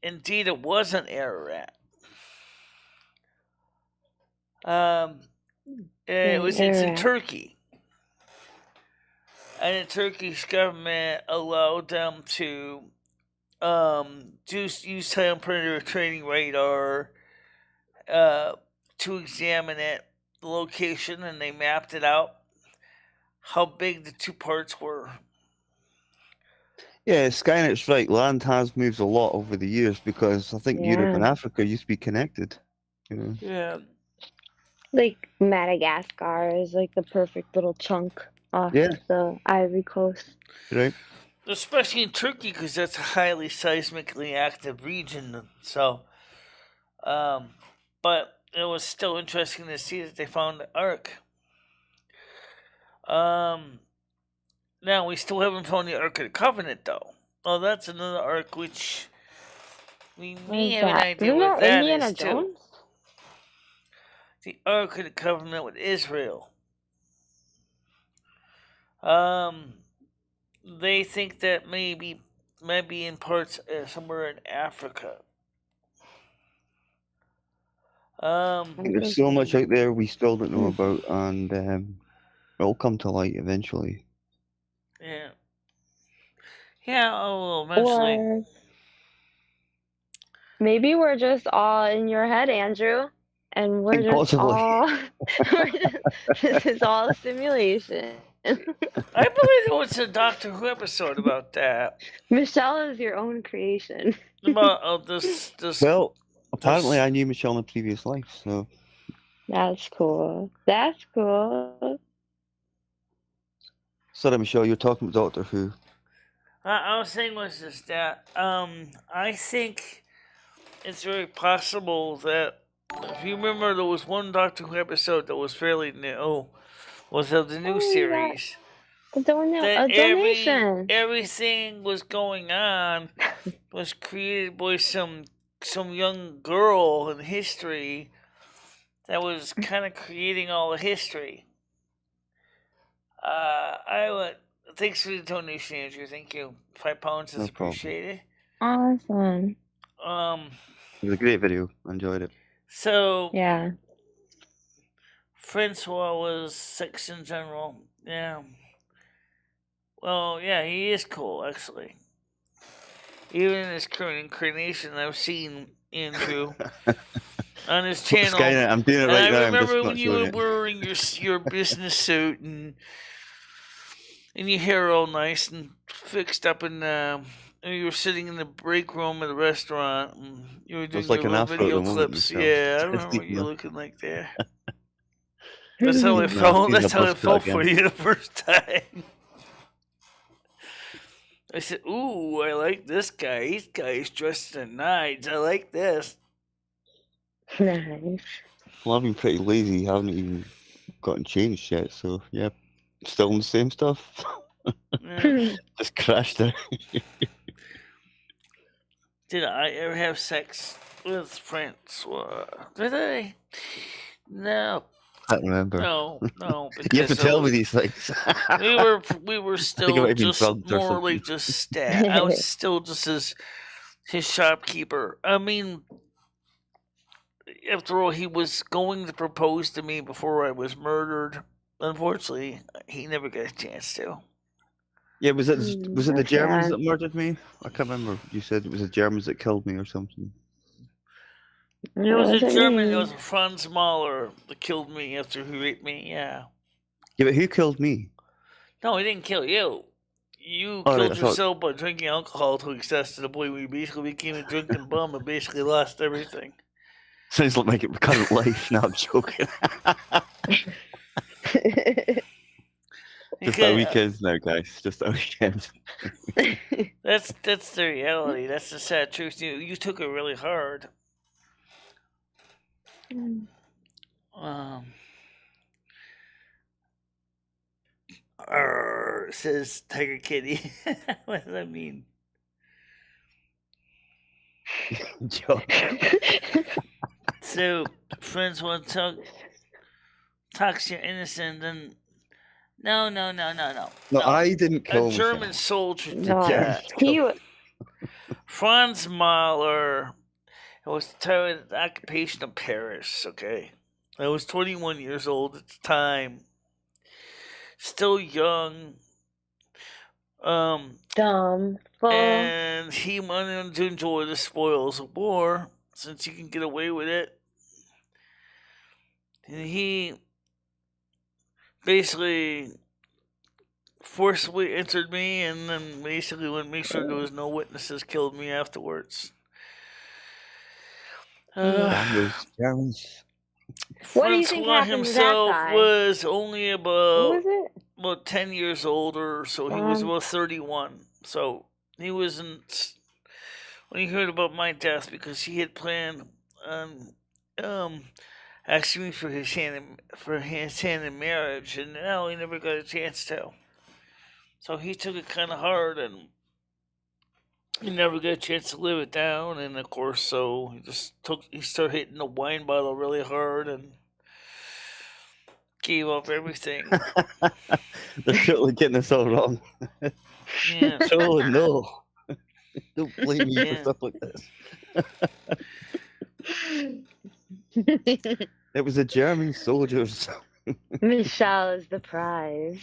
indeed, it wasn't Ararat. It's in Turkey. And the Turkish government allowed them to use time-penetrating radar to examine it, the location, and they mapped it out, how big the two parts were. Yeah, Skynet's right. Land has moved a lot over the years, because I think Europe and Africa used to be connected. You know? Yeah. Like Madagascar is like the perfect little chunk off the Ivory Coast. Right. Especially in Turkey, because that's a highly seismically active region. So, but it was still interesting to see that they found the Ark. Now, we still haven't found the Ark of the Covenant, though. Oh, that's another Ark which we may have an idea what that is, too. The Ark of the Covenant with Israel. They think that maybe in parts somewhere in Africa. I think there's so much out there we still don't know about, and it'll come to light eventually. Yeah. Yeah, well, eventually. Or maybe we're just all in your head, Andrew, and we're just all. This is all a simulation. I believe there was a Doctor Who episode about that. Michelle is your own creation. About this. Well, apparently I knew Michelle in a previous life, so. That's cool. That's cool. Sorry, Michelle, you're talking about Doctor Who. I was saying was just that I think it's very possible that if you remember, there was one Doctor Who episode that was fairly new, was of the new series. A That donation. everything was going on was created by some young girl in history that was kind of creating all the history. Thanks for the donation, Andrew. Thank you. £5 is No problem. appreciated. Awesome. It was a great video. I enjoyed it. So Yeah. Francois was 6 in general. Yeah. Well, yeah, he is cool, actually. Even in his current incarnation, I've seen Andrew on his channel. Skynet, I'm doing it right and now. I I'm just remember not when you showing were it. wearing your business suit and your hair all nice and fixed up, and you were sitting in the break room at the restaurant, and you were doing like your an little afro at video the moment, clips. Michelle. Yeah, I Just remember keeping you them. looking like there. That's how it felt. He's That's a how it buzz felt cut for again. you the first time. I said, "Ooh, I like this guy. This guy's dressed in knights. I like this." Nice. Well, I've been pretty lazy. I haven't even gotten changed yet. So, yeah. Still in the same stuff. Yeah. Just crashed it. Did I ever have sex with Francois? Did I? No, I can't remember. no. You have to Because tell me these things. we were I think I still might have been just drugged or more something. like just staff. I was still just his shopkeeper. I mean, after all, he was going to propose to me before I was murdered. Unfortunately, he never got a chance to. Yeah, was it the That's Germans sad. that murdered me? I can't remember. You said it was the Germans that killed me or something. It was What a does it German. It mean? was Franz Mahler that killed me after he raped me. Yeah. Yeah, but who killed me? No, he didn't kill you. You Oh, right, killed I thought- yourself by drinking alcohol to excess to the point where you basically became a drunken bum and basically lost everything. Sounds like my current life. No, I'm joking. Just our weekends now, guys. Just our weekends. That's the reality. That's the sad truth. You took it really hard. Says Tiger Kitty. What does that mean? Joke. So, friends want to talk you're innocent, and no. No, I didn't kill A German Michelle. soldier did No, that. Franz Mahler was tired of the occupation of Paris, okay? I was 21 years old at the time. Still young. Dumb. Full. And he wanted to enjoy the spoils of war, since he can get away with it. And he basically forcibly entered me, and then basically went make sure there was no witnesses, killed me afterwards. Damn those Germans. What do you think Francois happened to that himself guy? was only What was it? about 10 years older, so he was about 31. So he wasn't, when he heard about my death, because he had planned on asking me for his hand in marriage, and now he never got a chance to. So he took it kind of hard, and he never got a chance to live it down. And of course, so he started hitting the wine bottle really hard and gave up everything. They're totally getting this all wrong. Yeah. Oh no. Don't blame me Yeah. for stuff like this. It was the German soldiers. Michelle is the prize.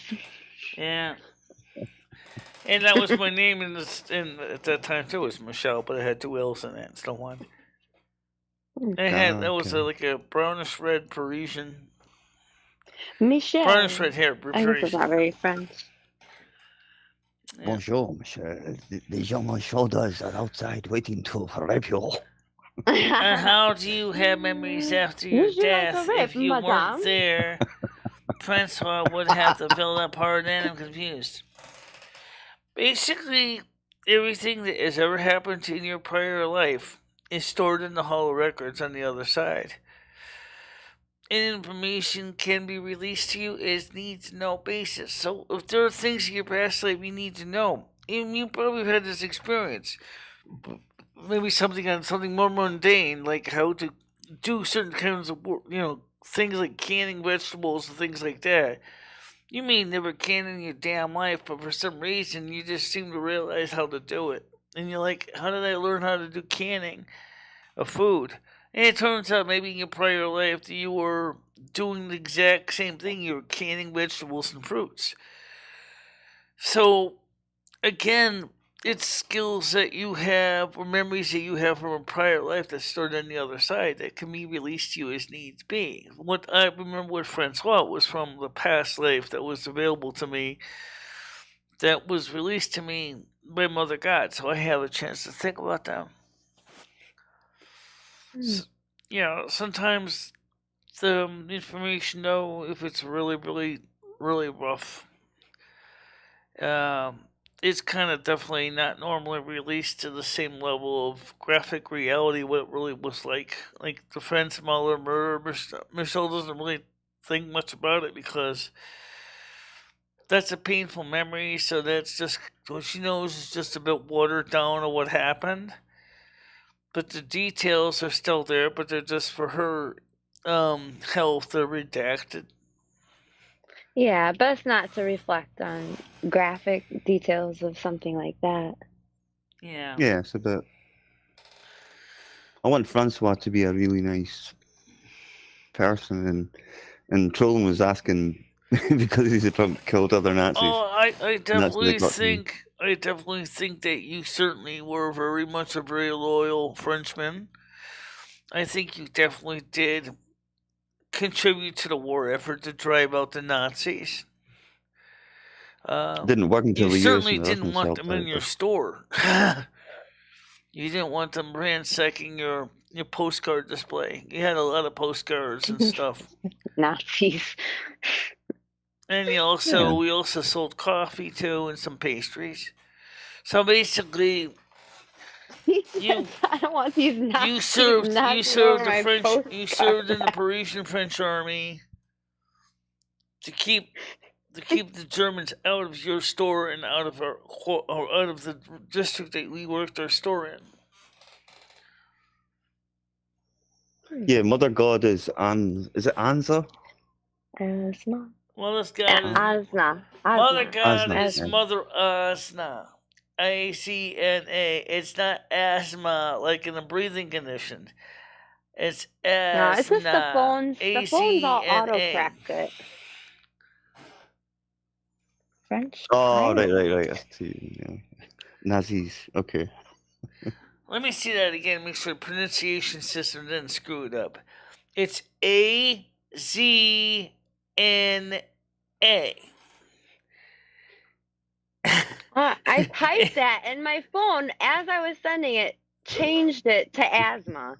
Yeah. And that was my name at that time too, was Michelle, but I had 2 L's in it instead of 1. That was Okay. like a brownish red Parisian. Michelle. Brownish red hair, I guess it's not Parisian. very French. Yeah. Bonjour, monsieur. The German soldiers are outside waiting to rape you. And how do you have memories after your Would you like death a rape, if you madame? weren't there? Francois would have to fill that part in. I'm confused. Basically, everything that has ever happened in your prior life is stored in the Hall of Records on the other side. And information can be released to you as need-to-know basis. So if there are things in your past life you need to know, and you probably had this experience, maybe something more mundane, like how to do certain kinds of things like canning vegetables and things like that. You may never can in your damn life, but for some reason you just seem to realize how to do it. And you're like, how did I learn how to do canning of food? And it turns out maybe in your prior life that you were doing the exact same thing. You were canning vegetables and fruits. So, again, it's skills that you have or memories that you have from a prior life that's stored on the other side that can be released to you as needs be. What I remember with Francois was from the past life that was available to me, that was released to me by Mother God, so I have a chance to think about them. So, sometimes the information, though, if it's really, really, really rough, it's kind of definitely not normally released to the same level of graphic reality what it really was like. Like the friend's mother murder, Michelle doesn't really think much about it because that's a painful memory, so that's just what she knows is just a bit watered down of what happened. But the details are still there, but they're just for her health, they're redacted. Yeah, best not to reflect on graphic details of something like that. Yeah. Yeah, it's a bit. I want Francois to be a really nice person, and Trolling was asking because he's a Trump killed other Nazis. Oh, I definitely think that you certainly were very much a very loyal Frenchman. I think you definitely did contribute to the war effort to drive out the Nazis. Didn't work until you the certainly didn't want them in your store. You didn't want them ransacking your postcard display. You had a lot of postcards and stuff. Nazis. And we also sold coffee too and some pastries. So basically, I don't want these Nazis. You served the French. You served in the Parisian French army to keep the Germans out of your store and out of out of the district that we worked our store in. Yeah, Mother God is Is it Anza? Asna. Mother God is Asna. Mother God Asna. is Mother Asna. ACNA. It's not asthma like in a breathing condition. It's asthma. No, it's just the phones. The phones all autocorrect it. French. Oh, right. That's two. Yeah. Nazis. Okay. Let me see that again. Make sure the pronunciation system didn't screw it up. It's AZNA. I typed that, and my phone, as I was sending it, changed it to asthma.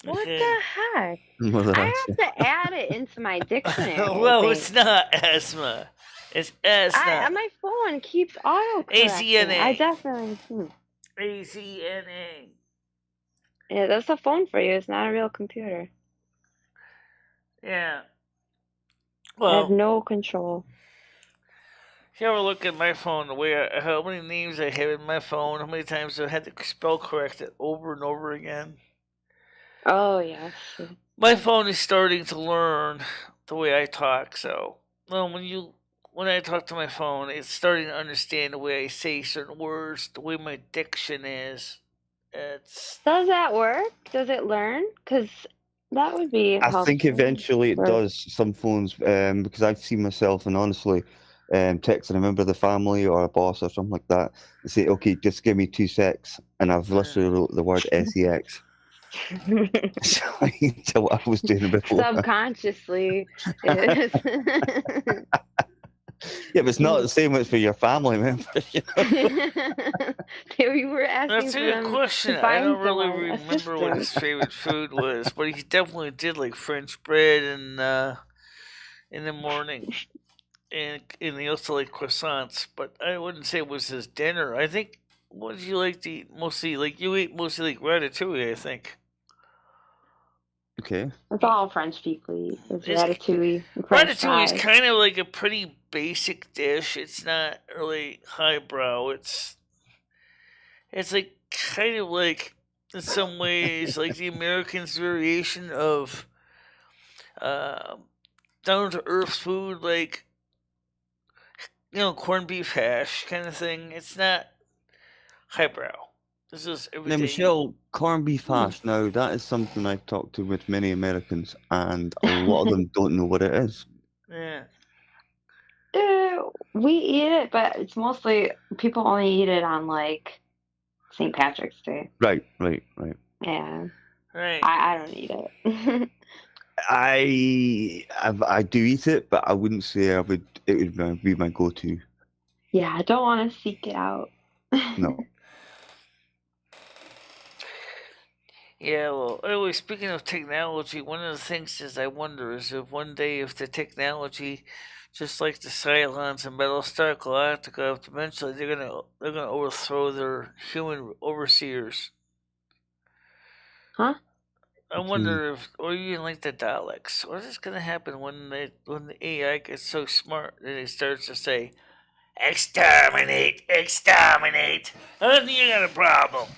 What the heck? I have to add it into my dictionary. Well, it's not asthma. It's asthma. My phone keeps autocorrecting. AZNA. I definitely. AZNA. Yeah, that's a phone for you. It's not a real computer. Yeah. I have no control. If you ever look at my phone, how many names I have in my phone, how many times I had to spell correct it over and over again. Oh, yes. My phone is starting to learn the way I talk, so when I talk to my phone, it's starting to understand the way I say certain words, the way my diction is. Does that work? Does it learn? Because that would be helpful. I think eventually it does. Some phones, because I've seen myself, and honestly, texting a member of the family or a boss or something like that, and say, "Okay, just give me 2 secs," and I've literally wrote the word "sex." So I can tell what I was doing before. Subconsciously. Yeah, but it's not the same as for your family members. You were asking. That's a good question. I don't really remember what his favorite food was, but he definitely did like French bread in the morning, and he also liked croissants. But I wouldn't say it was his dinner. I think what do you like to eat mostly? Like you eat mostly like ratatouille, I think. That's all French people eat. It's ratatouille, French Ratatouille is fries. kind of like a pretty basic dish. It's not really highbrow. It's like kind of like in some ways like the Americans' variation of down to earth food, like corned beef hash kind of thing. It's not highbrow. This is Now, everyday. Michelle, corned beef hash. Now, that is something I've talked to with many Americans, and a lot of them don't know what it is. Yeah. We eat it, but it's mostly people only eat it on like St. Patrick's Day. Right. Yeah. Right. I don't eat it. I do eat it, but I wouldn't say it would be my go-to. Yeah, I don't want to seek it out. No. Yeah, well, anyway, speaking of technology, one of the things is I wonder is if one day if the technology, just like the Cylons and Battlestar Galactica, eventually they're gonna overthrow their human overseers. Huh? I wonder if, or even like the Daleks, what is gonna happen when the AI gets so smart that it starts to say, "Exterminate, exterminate," and then you got a problem.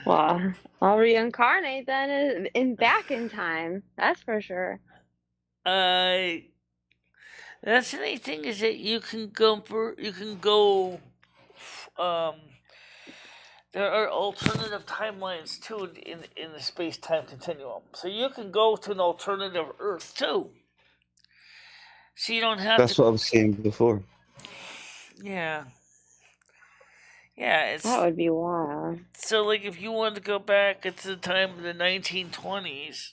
Well, I'll reincarnate then back in time. That's for sure. That's the neat thing is that you can go. There are alternative timelines too in the space time continuum, so you can go to an alternative Earth too. So you don't have That's to. what I was saying before. Yeah. Yeah, That would be wild. so like if you wanted to go back into the time of the 1920s,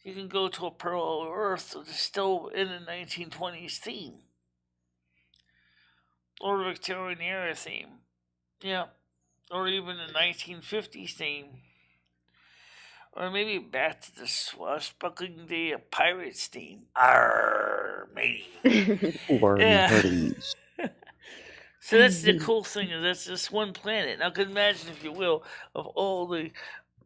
you can go to a parallel Earth that's still in the 1920s theme or Victorian era theme. Yeah, or even the 1950s theme. Or maybe back to the swashbuckling day of pirates theme. Arr, matey. Yeah. So that's the cool thing is that's just one planet. Now, can imagine, if you will, of all the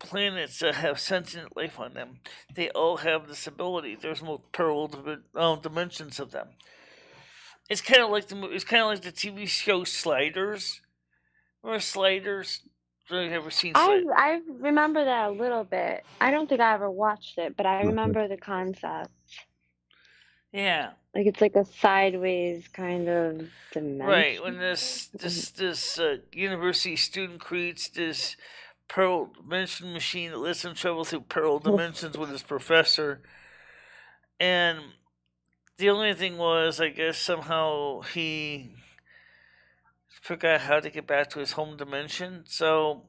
planets that have sentient life on them, they all have this ability. There's more parallel dimensions of them. It's kind of like the TV show Sliders. Remember Sliders? Have you ever seen Sliders? I remember that a little bit. I don't think I ever watched it, but I remember the concept. Yeah. Like it's like a sideways kind of dimension. Right, when this university student creates this parallel dimension machine that lets him travel through parallel dimensions with his professor, and the only thing was, I guess somehow he forgot how to get back to his home dimension. So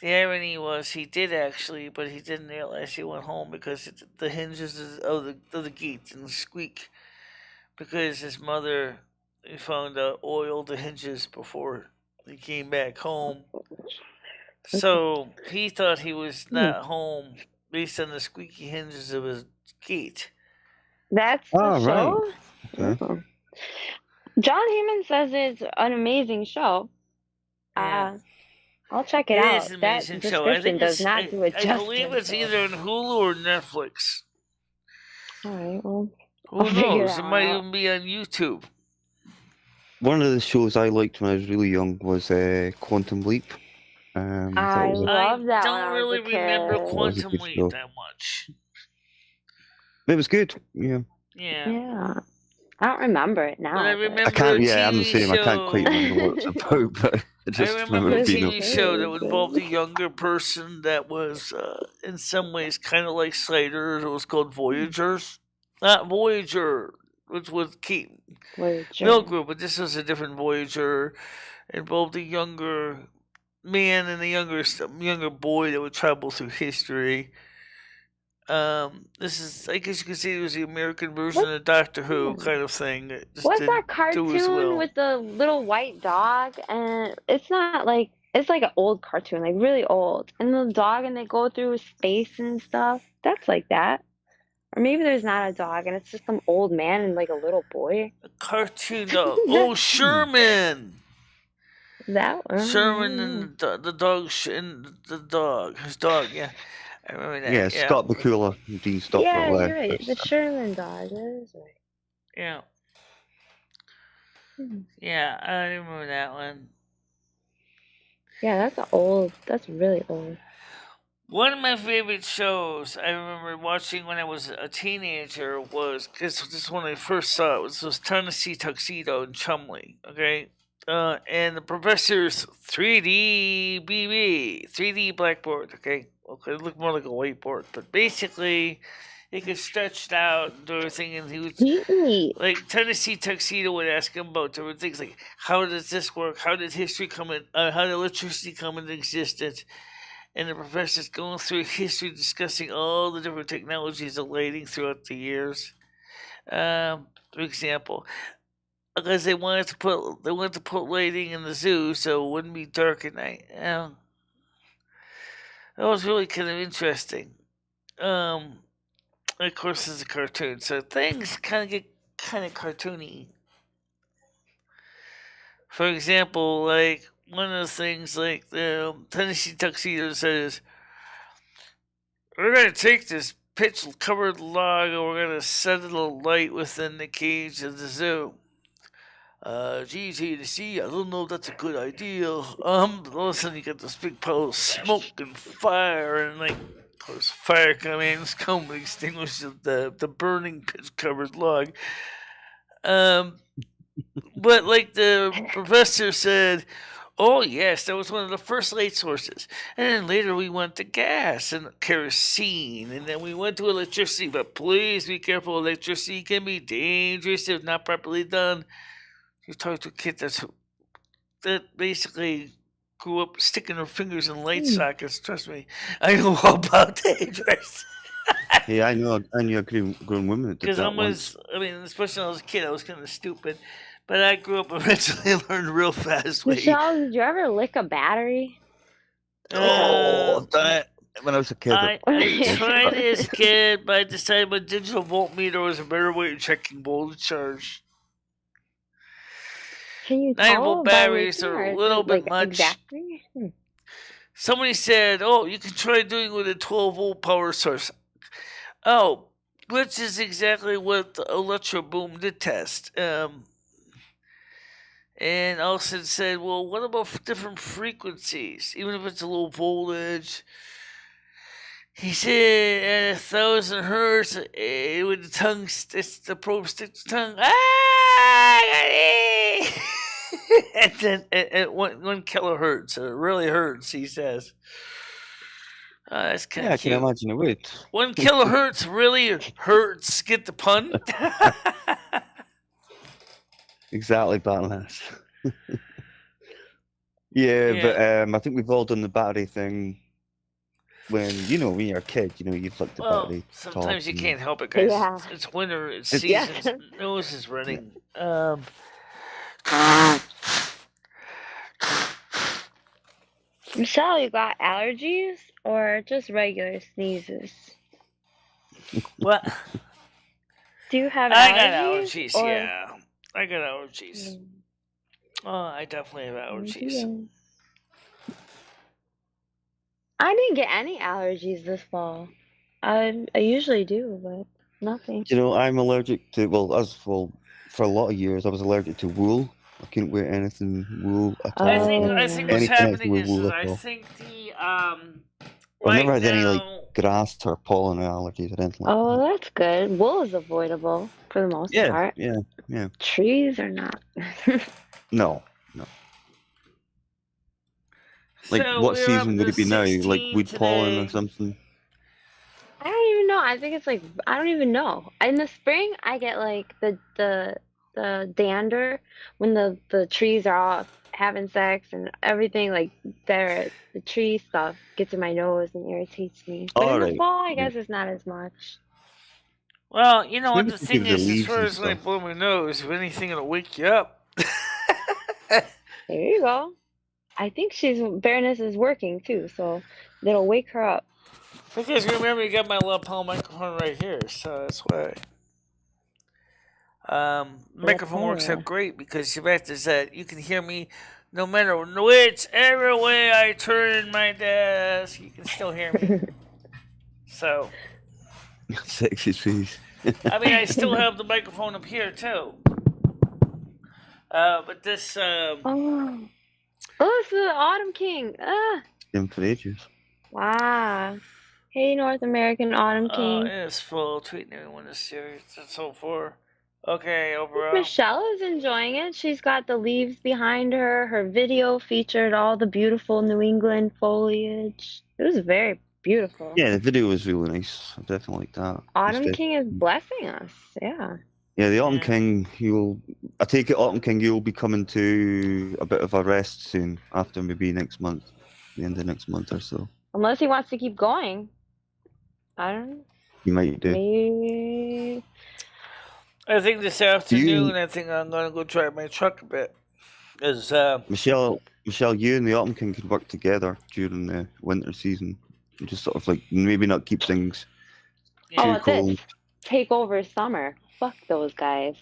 the irony was he did actually, but he didn't realize he went home because the hinges of the gate didn't squeak because his mother found oiled the hinges before he came back home. So he thought he was not home based on the squeaky hinges of his gate. That's the show? Right. Okay. John Heyman says it's an amazing show. Yeah. I'll check it It out. is an That amazing show. I description think does not do it I justice. believe it's either on Hulu or Netflix. All right, well, Who knows? It might even be on YouTube. One of the shows I liked when I was really young was Quantum Leap. I love that. I don't really remember Quantum Leap that much. It was good. Yeah. Yeah. I don't remember it now. But I remember I can't. a Yeah, I'm the TV same. I can't show- quite remember what it's about, but I just I remember a it being TV show that involved a younger person that was, in some ways, kind of like Sliders. It was called Voyagers. Not Voyager, which was Kate Milgrew, but this was a different Voyager. It involved a younger man and a younger boy that would travel through history. This is, I guess you could say, it was the American version of Doctor Who kind of thing. What's that cartoon with the little white dog? And it's not like, it's like an old cartoon, like really old. And the dog, and they go through space and stuff. That's like that. Or maybe there's not a dog and it's just some old man and like a little boy. A cartoon dog. Oh, Sherman. That one. Sherman and the dog and the dog. His dog. Yeah, I remember that. Yeah, Scott the Cooler. Dean Stockwell. Yeah, you're right. The Sherman dog. That is right. Yeah. Yeah, I remember that one. Yeah, that's really old. One of my favorite shows I remember watching when I was a teenager was, because this is when I first saw it, was Tennessee Tuxedo and Chumley, okay? And the professor's 3D BB, 3D blackboard, okay? Okay, it looked more like a whiteboard, but basically, it could stretch it out and do everything, and he would, like, Tennessee Tuxedo would ask him about different things, like, how does this work? How did history come in? How did electricity come into existence? And the professor's going through history, discussing all the different technologies of lighting throughout the years. For example, because they wanted to put lighting in the zoo so it wouldn't be dark at night. That was really kind of interesting. Of course, it's a cartoon, so things kind of get kind of cartoony. For example, like one of the things, like the Tennessee Tuxedo says, "We're going to take this pitch-covered log and we're going to set it alight within the cage of the zoo." Gee, Tennessee, I don't know if that's a good idea. All of a sudden you get this big pile of smoke and fire, and like, of course, fire commands come to extinguish the burning pitch-covered log. But like the professor said, oh yes, that was one of the first light sources. And then later we went to gas and kerosene, and then we went to electricity. But please be careful, electricity can be dangerous if not properly done. You talk to a kid that basically grew up sticking her fingers in light sockets. Trust me, I know all about dangerous. Yeah, I knew a grown woman that did Because that once. especially when I was a kid, I was kind of stupid. But I grew up eventually learned real fast. Michelle, did you ever lick a battery? Oh, that when I was a kid. I tried it as a kid, but I decided my digital voltmeter was a better way of checking voltage charge. Can you 9-volt batteries are a little bit much. Exactly? Somebody said, "Oh, you can try doing it with a 12-volt power source." Oh, which is exactly what the Electro Boom did test. And Elson said, "Well, what about different frequencies? Even if it's a low voltage?" He said, "At 1,000 hertz, with the tongue, the probe sticks the tongue. And then at 1 kilohertz, it really hurts." He says, "That's kind of Yeah, I cute." can imagine it would. 1 kilohertz really hurts. Get the pun? Exactly, Battlemass. Yeah, but I think we've all done the battery thing when you're a kid, you flick the battery. Sometimes you can't help it, guys. Yeah. It's winter, it's season, nose is running. Michelle, you got allergies or just regular sneezes? What? Do you have I got allergies? allergies, yeah. I got allergies. Oh, I definitely have allergies. I didn't get any allergies this fall. I usually do, but nothing. I'm allergic to, for a lot of years, I was allergic to wool. I couldn't wear anything wool at all. I think what's happening is I think I've never had any grass or pollen allergies or anything like that. That's good. Wool is avoidable for the most part. Yeah. Trees are not. No. Like, so what season would it be now? Like weed pollen or something? I don't even know. I think it's like, I don't even know. In the spring, I get like the dander when the trees are all having sex and everything, like the tree stuff gets in my nose and irritates me. But in the fall, I guess it's not as much. Well, you know what the thing is, as far as when I blow my nose, if anything, it'll wake you up. There you go. I think Baroness is working too, so it'll wake her up. Because remember, you got my lapel microphone right here, so that's why. Microphone works out great because the fact is that you can hear me no matter whichever way I turn my desk. You can still hear me. So, Sexy face. I mean, I still have the microphone up here too. But this. Oh, it's the Autumn King. Been for ages. Wow. Hey, North American Autumn King. It's full tweeting everyone this series and so forth. Okay, overall. Michelle is enjoying it. She's got the leaves behind her. Her video featured all the beautiful New England foliage. It was very beautiful. Yeah, the video was really nice. I definitely like that. Autumn King is blessing us. Yeah. Yeah, the Autumn King, I take it Autumn King, you'll be coming to a bit of a rest soon, after maybe next month, the end of next month or so. Unless he wants to keep going. I don't know. You might do. Maybe. I think this afternoon, I think I'm going to go drive my truck a bit. Michelle, you and the Autumn King could work together during the winter season. And just sort of like, maybe not keep things too cold. Take over summer. Fuck those guys.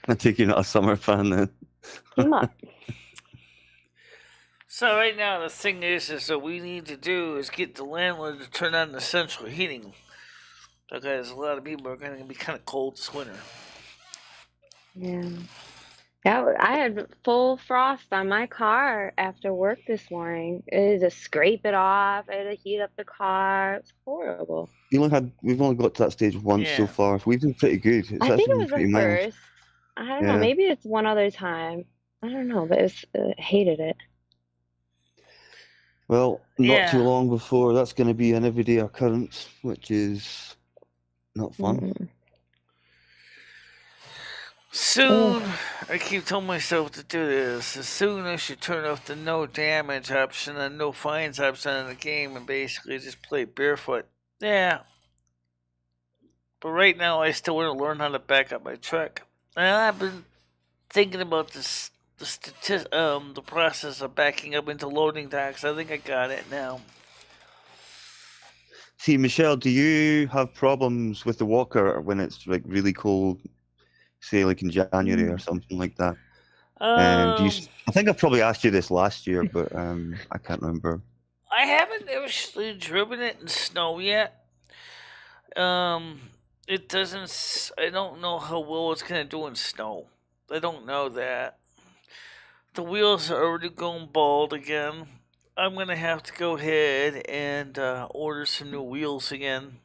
I take you're not a summer fan then. Team up. So right now the thing is what we need to do is get the landlord to turn on the central heating. Because a lot of people are going to be kind of cold this winter. Yeah. I had full frost on my car after work this morning. I had to scrape it off. I had to heat up the car. It's horrible. We've only got to that stage once so far. We've been pretty good. I think it was the first. I don't know. Maybe it's one other time. I don't know, but hated it. Well, not too long before that's going to be an everyday occurrence, which is not fun. Soon, I keep telling myself to do this. As soon as you turn off the no damage option and no fines option in the game and basically just play barefoot. Yeah. But right now, I still want to learn how to back up my truck. And I've been thinking about the process of backing up into loading docks. I think I got it now. See, Michelle, do you have problems with the walker when it's like really cold? Say like in January or something like that. I think I've probably asked you this last year, but I can't remember. I haven't actually driven it in snow yet. It doesn't. I don't know how well it's gonna do in snow. I don't know that. The wheels are already going bald again. I'm gonna have to go ahead and order some new wheels again.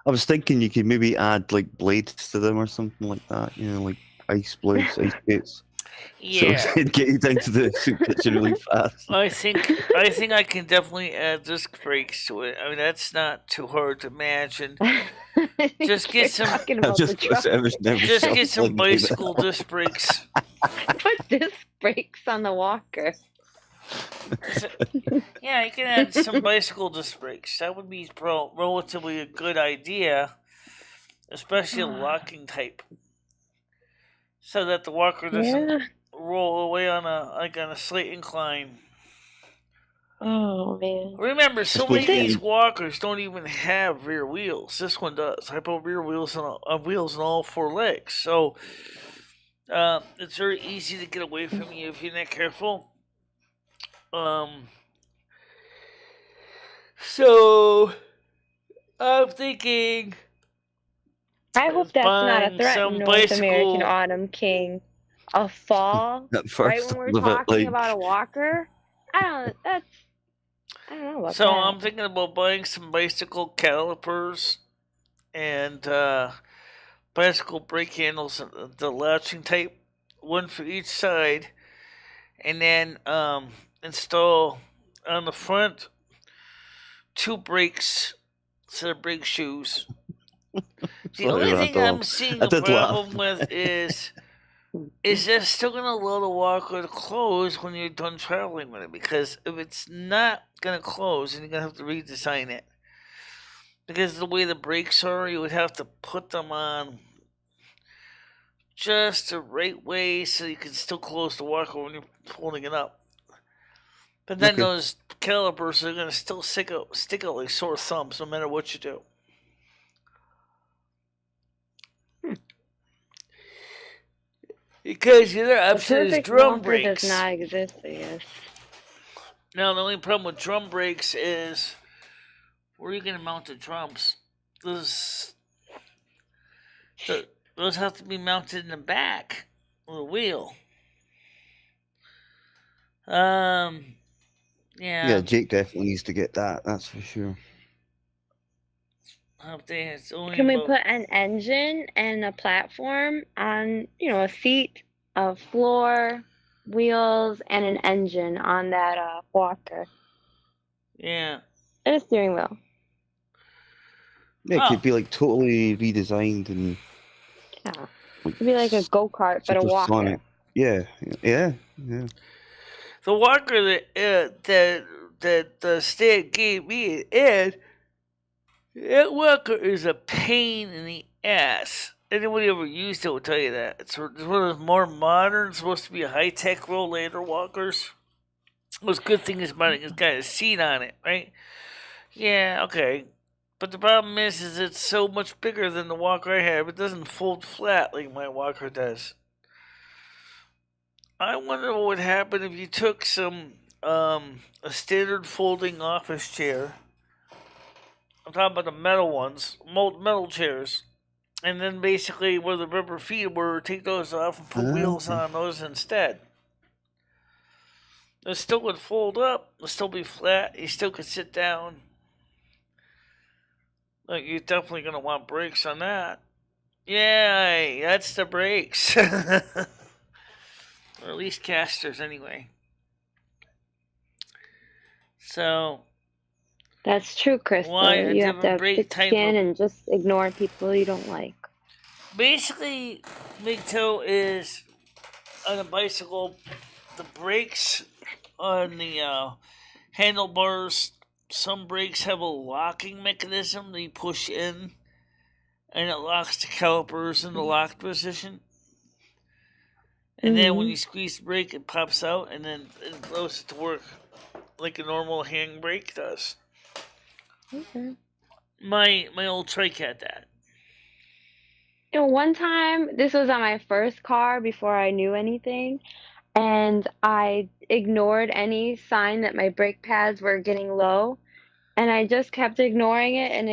I was thinking you could maybe add like blades to them or something like that. You know, like ice blades, ice skates. Yeah. So it'd get you down to the soup kitchen really fast. I think I can definitely add disc brakes to it. I mean, that's not too hard to imagine. Just get some. Get some bicycle disc brakes. Put disc brakes on the walker. Yeah, you can add some bicycle disc brakes. That would be relatively a good idea, especially a locking type, so that the walker doesn't roll away on a slight incline. Oh man! Remember, so many of these walkers don't even have rear wheels. This one does. I put rear wheels on all four legs, so it's very easy to get away from you if you're not careful. So I'm thinking. I hope that's not a threat, North American Autumn King. A fall right when we're talking about a walker. I don't know about that. So I'm thinking about buying some bicycle calipers and bicycle brake handles, the latching type, one for each side, and then install on the front 2 brakes, set of brake shoes. The only thing I'm seeing a problem with is that still going to allow the walker to close when you're done traveling with it? Because if it's not going to close, then you're going to have to redesign it. Because of the way the brakes are, you would have to put them on just the right way so you can still close the walker when you're holding it up. But then Okay. those calipers are gonna still stick out like sore thumbs no matter what you do. Because the other The option is perfect drum walker brakes. does not exist, I guess. Now the only problem with drum brakes is where are you gonna mount the drums? Those have to be mounted in the back of the wheel. Yeah. Yeah, Jake definitely needs to get that. That's for sure. It's only Can we about- put an engine and a platform on, a seat, a floor, wheels, and an engine on that walker? Yeah. And a steering wheel. Yeah, it Oh. could be like totally redesigned and Yeah. It'd be like a go-kart, but a walker. supersonic. Yeah. The walker that the state gave me, that walker is a pain in the ass. Anybody ever used it will tell you that. It's one of those more modern, supposed to be a high-tech rollator walkers. What's good thing is about it, it's got a seat on it, right? Yeah, okay. But the problem is it's so much bigger than the walker I have. It doesn't fold flat like my walker does. I wonder what would happen if you took a standard folding office chair. I'm talking about the metal ones, metal chairs, and then basically where the rubber feet were, take those off and put wheels on those instead. It still would fold up. It'll still be flat. You still could sit down. Like, you're definitely gonna want brakes on that. Yeah, that's the brakes. Or at least casters, anyway. So. That's true, Chris. Why a You have to different have brake thick type skin of- and just ignore people you don't like. Basically, Big Toe is on a bicycle. The brakes on the handlebars, some brakes have a locking mechanism that you push in, and it locks the calipers in the locked position. And then when you squeeze the brake, it pops out, and then it goes to work like a normal hand brake does. Okay. My old trike had that. One time, this was on my first car before I knew anything, and I ignored any sign that my brake pads were getting low, and I just kept ignoring it, and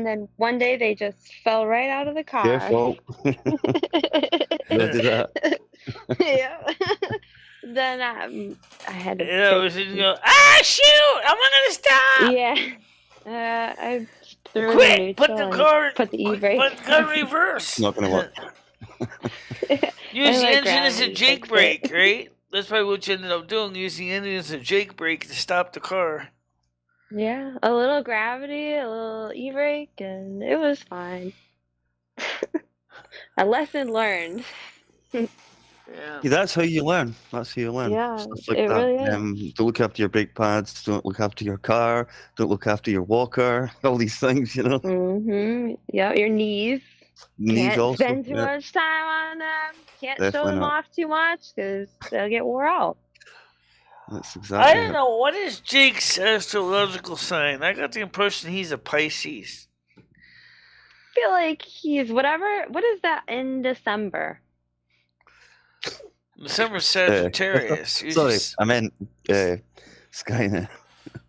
then one day they just fell right out of the car. Careful. Don't do that. Yeah. Then I had to Yeah, fix you go, shoot! I'm not gonna stop! Yeah. I threw in Quick! neutral Put the and car put the e-brake. Put the car in reverse. Not gonna work. Use the like engine as a gravity jake fixed brake, it. right? That's probably what you ended up doing, using the engine as a jake brake to stop the car. Yeah, a little gravity, a little e-brake, and it was fine. A lesson learned. Yeah. Yeah, that's how you learn. That's how you learn. Yeah, Stuff like it that. really is. Don't look after your brake pads. Don't look after your car. Don't look after your walker. All these things, Yeah, your knees. Knees Can't also. spend too much time on them. Can't show Definitely them not. off too much because they'll get wore out. That's I exactly don't it. know, what is Jake's astrological sign? I got the impression he's a Pisces. I feel like he's whatever. What is that in December? December Sagittarius. He's Sorry, just I meant Skynet.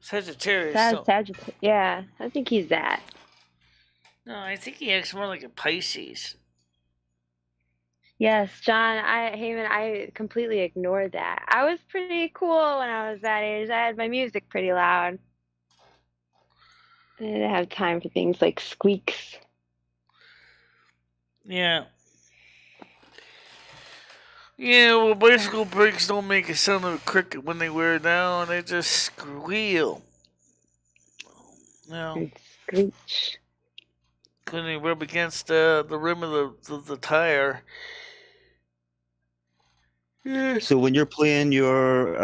Sagittarius. Sagittarius. Yeah, I think he's that. No, I think he acts more like a Pisces. Yes, John, I completely ignored that. I was pretty cool when I was that age. I had my music pretty loud. I didn't have time for things like squeaks. Yeah. Yeah, well, bicycle brakes don't make a sound of a cricket when they wear down. They just squeal. No. And screech. When they rub against the rim of the tire. Yeah. So when you're playing your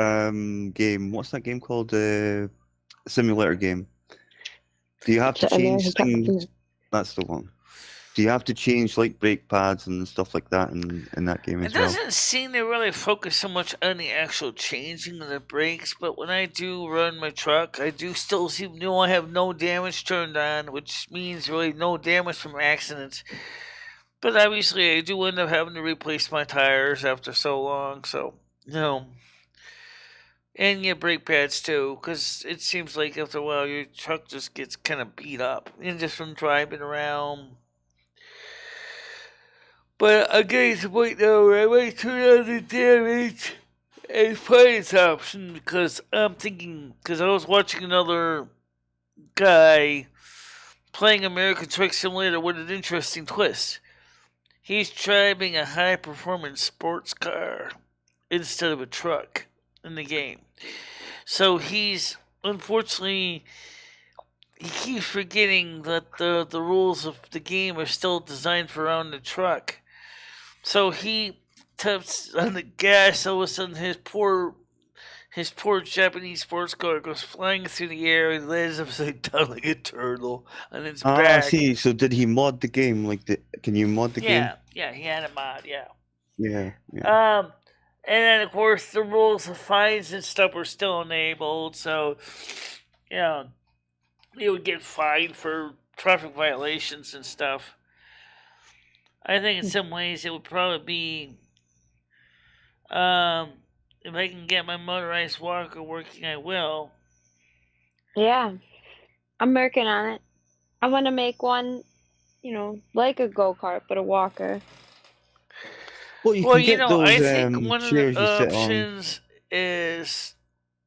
game, what's that game called? Simulator game. Do you have to change American things? That's the one. Do you have to change like brake pads and stuff like that in that game It as well? doesn't seem to really focus so much on the actual changing of the brakes, but when I do run my truck, I do still seem to I have no damage turned on, which means really no damage from accidents. But obviously, I do end up having to replace my tires after so long, so, and your brake pads too, because it seems like after a while your truck just gets kind of beat up, and just from driving around. But I'm getting to the point now where I might turn on the damage and finance option, because I'm thinking, because I was watching another guy playing American Truck Simulator with an interesting twist. He's driving a high performance sports car instead of a truck in the game. So he's, unfortunately, he keeps forgetting that the rules of the game are still designed for around the truck. So he taps on the gas, all of a sudden his poor Japanese sports car goes flying through the air and lands upside down like a turtle on its back. I see. So did he mod the game? Can you mod the game? Yeah, he had a mod, yeah. Yeah. And then of course the rules of fines and stuff were still enabled, so you would get fined for traffic violations and stuff. I think in some ways it would probably be, if I can get my motorized walker working, I will. Yeah, I'm working on it. I want to make one, like a go-kart, but a walker. Well, you can get those I think one of chairs the you sit on. options is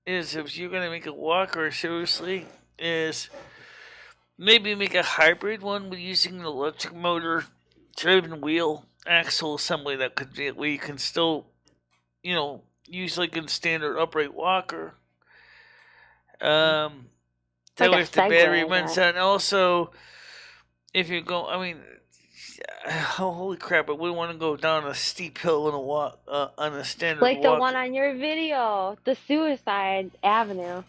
if you're gonna make a walker seriously, is maybe make a hybrid one with using an electric motor, driven wheel, axle assembly that could be where you can still, use like a standard upright walker. That Like way a if the battery Segway, runs out, and also if you go, holy crap! I wouldn't want to go down a steep hill on a standard like the walk. one on your video, the Suicide Avenue.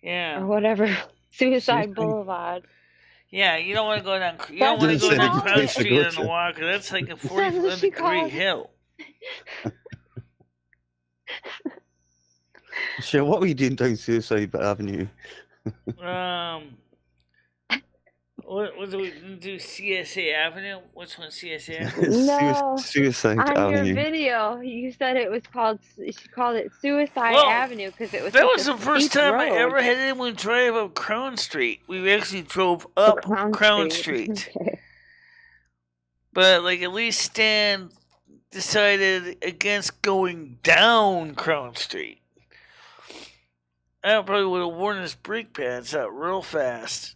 Yeah. Or whatever, Suicide Boulevard. Yeah, you don't want to go down. You don't want to go down Crown Street on a walker. That's like a 45-degree hill. Sure, what were you doing down Suicide Avenue? What do we do? CSA Avenue? Which one's CSA Avenue? No, Suicide on Avenue. your video, you said it called it Suicide Avenue because it was. That was the first time I road. ever had anyone drive up Crown Street. We actually drove up Crown Street. Okay. But at least Stan decided against going down Crown Street. I probably would have worn his brake pads out real fast.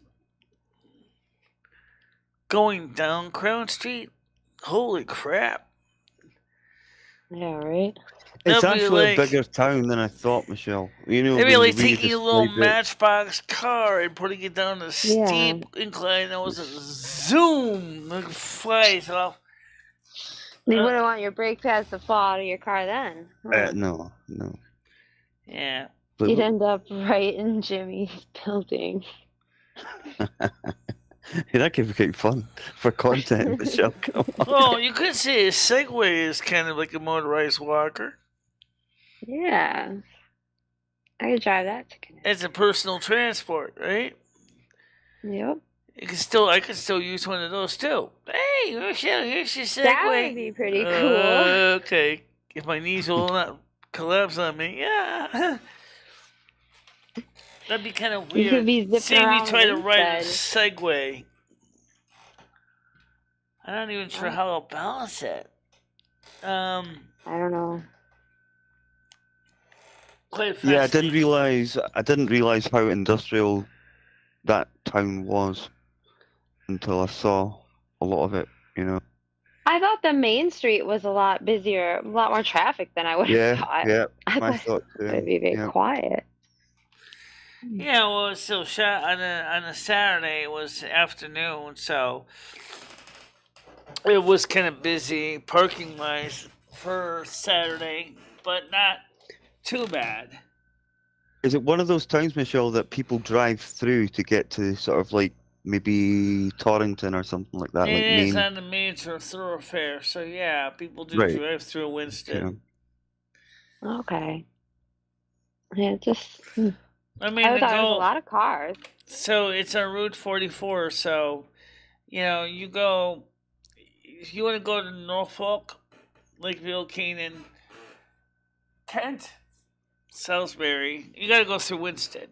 Going down Crown Street? Holy crap. Yeah, right? It's actually a bigger town than I thought, Michelle. Maybe taking a little Matchbox car and putting it down a steep incline that was a zoom, flies off. You wouldn't want your brake pads to fall out of your car then. No. Yeah. But you'd end up right in Jimmy's building. That could be quite fun for content, Michelle. Come on. Well, you could say a Segway is kind of like a motorized walker. Yeah. I could drive that. It's a personal transport, right? Yep. I could still use one of those too. Hey, Michelle, here's your Segway. That would be pretty cool. Okay. If my knees will not collapse on me, yeah. That'd be kind of weird. You could be zipping See me around try to ride a inside. Segway. I'm not even sure how I'll balance it. I don't know. Yeah, I didn't realize how industrial that town was until I saw a lot of it. I thought the main street was a lot busier, a lot more traffic than I would have thought. Yeah, I thought it would be very quiet. Yeah, well, it was still shot on a Saturday. It was afternoon, so it was kind of busy parking wise for Saturday, but not too bad. Is it one of those towns, Michelle, that people drive through to get to sort of maybe Torrington or something like that, It like is Maine. on the major thoroughfare, so yeah, people do Right. drive through Winston. Okay. Okay. Yeah, just. I mean, I to thought it was a go. lot of cars. So it's on Route 44. So, you go. If you want to go to Norfolk, Lakeville, Canaan, Kent, Salisbury, you got to go through Winston,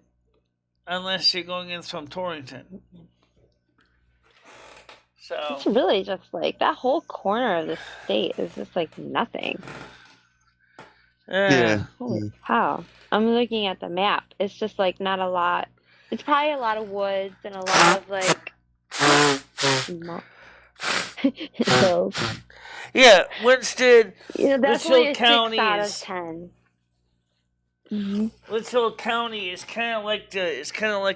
unless you're going in from Torrington. So It's really just like that whole corner of the state is just like nothing. Yeah. Holy cow. I'm looking at the map. It's just like not a lot. It's probably a lot of woods and a lot of like hills. Yeah, Winston, That's Litchfield only a 6 County out of is 10. Litchfield County is kind of like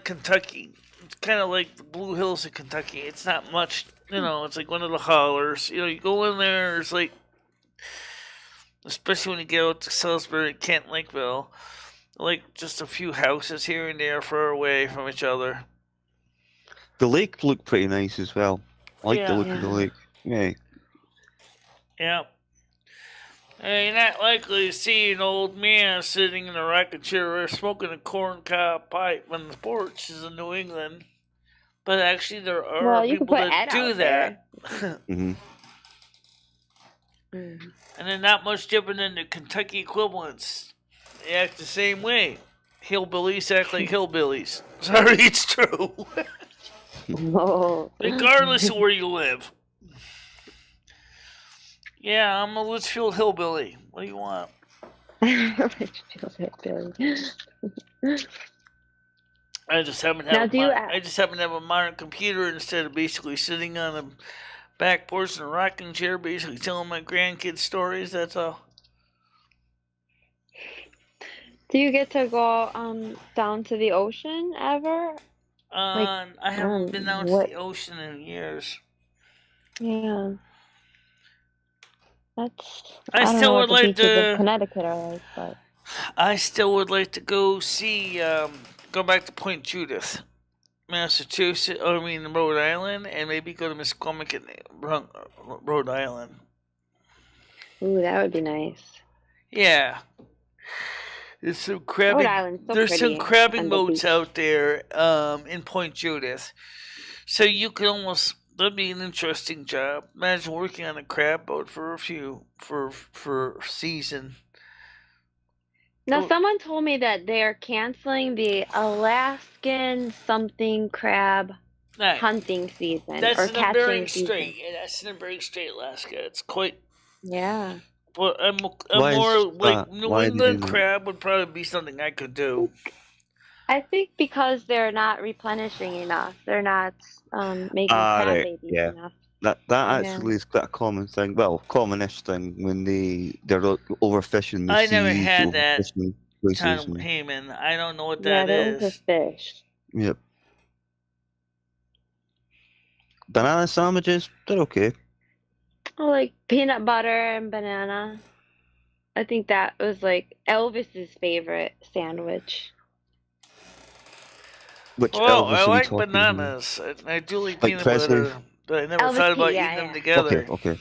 Kentucky. It's kind of like the Blue Hills of Kentucky. It's not much, it's like one of the hollers. You go in there, it's like, especially when you get out to Salisbury, Kent, Lakeville, like just a few houses here and there far away from each other. The lake looked pretty nice as well. I like the look of the lake. Yeah. Yeah. And you're not likely to see an old man sitting in a rocking chair smoking a corncob pipe on the porches in New England. But actually, there are people that do that. Mm-hmm. And they're not much different than the Kentucky equivalents. They act the same way. Hillbillies act like hillbillies. Sorry, it's true. Regardless of where you live. Yeah, I'm a Litchfield hillbilly. What do you want? Litchfield hillbilly. I just happen to have a modern computer instead of basically sitting on a back porch in a rocking chair, basically telling my grandkids stories. That's all. Do you get to go down to the ocean ever? I haven't been out to the ocean in years. Yeah. That's. I still would like to. Connecticut are like, but. I still would like to go see. Go back to Point Judith, Massachusetts. Rhode Island, and maybe go to Misquamicut, Rhode Island. Ooh, that would be nice. Yeah. There's some crabbing boats out there in Point Judith. So you could that'd be an interesting job. Imagine working on a crab boat for a season. Now, someone told me that they're canceling the Alaskan something crab hunting season That's or in catching Bering season. Strait. Yeah, that's in Bering Strait, Alaska. It's quite. Yeah. But New England crab would probably be something I could do. I think because they're not replenishing enough. They're not making crab babies enough. That actually is quite a common thing. Well, commonish thing when they're overfishing the seas. I never had that. Tom Heyman. I don't know what that is. Yeah, those are fish. Yep. Banana sandwiches, they're okay. Oh, like peanut butter and banana. I think that was like Elvis's favorite sandwich. Elvis I like bananas. I do like peanut butter, but I never thought about eating them together. Okay.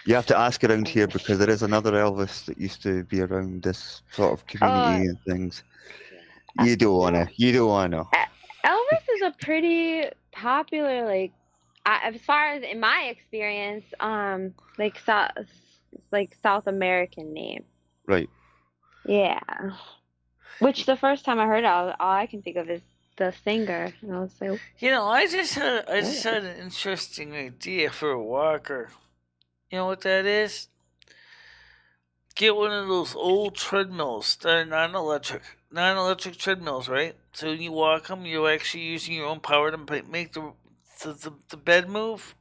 You have to ask around here because there is another Elvis that used to be around this sort of community and things. You don't wanna. Elvis is a pretty popular, like, as far as in my experience, like South American name. Right. Yeah. Which the first time I heard it, all I can think of is the singer, and I was like, I just had an interesting idea for a walker. You know what that is? Get one of those old treadmills that are non-electric treadmills, right? So when you walk them, you're actually using your own power to make the bed move.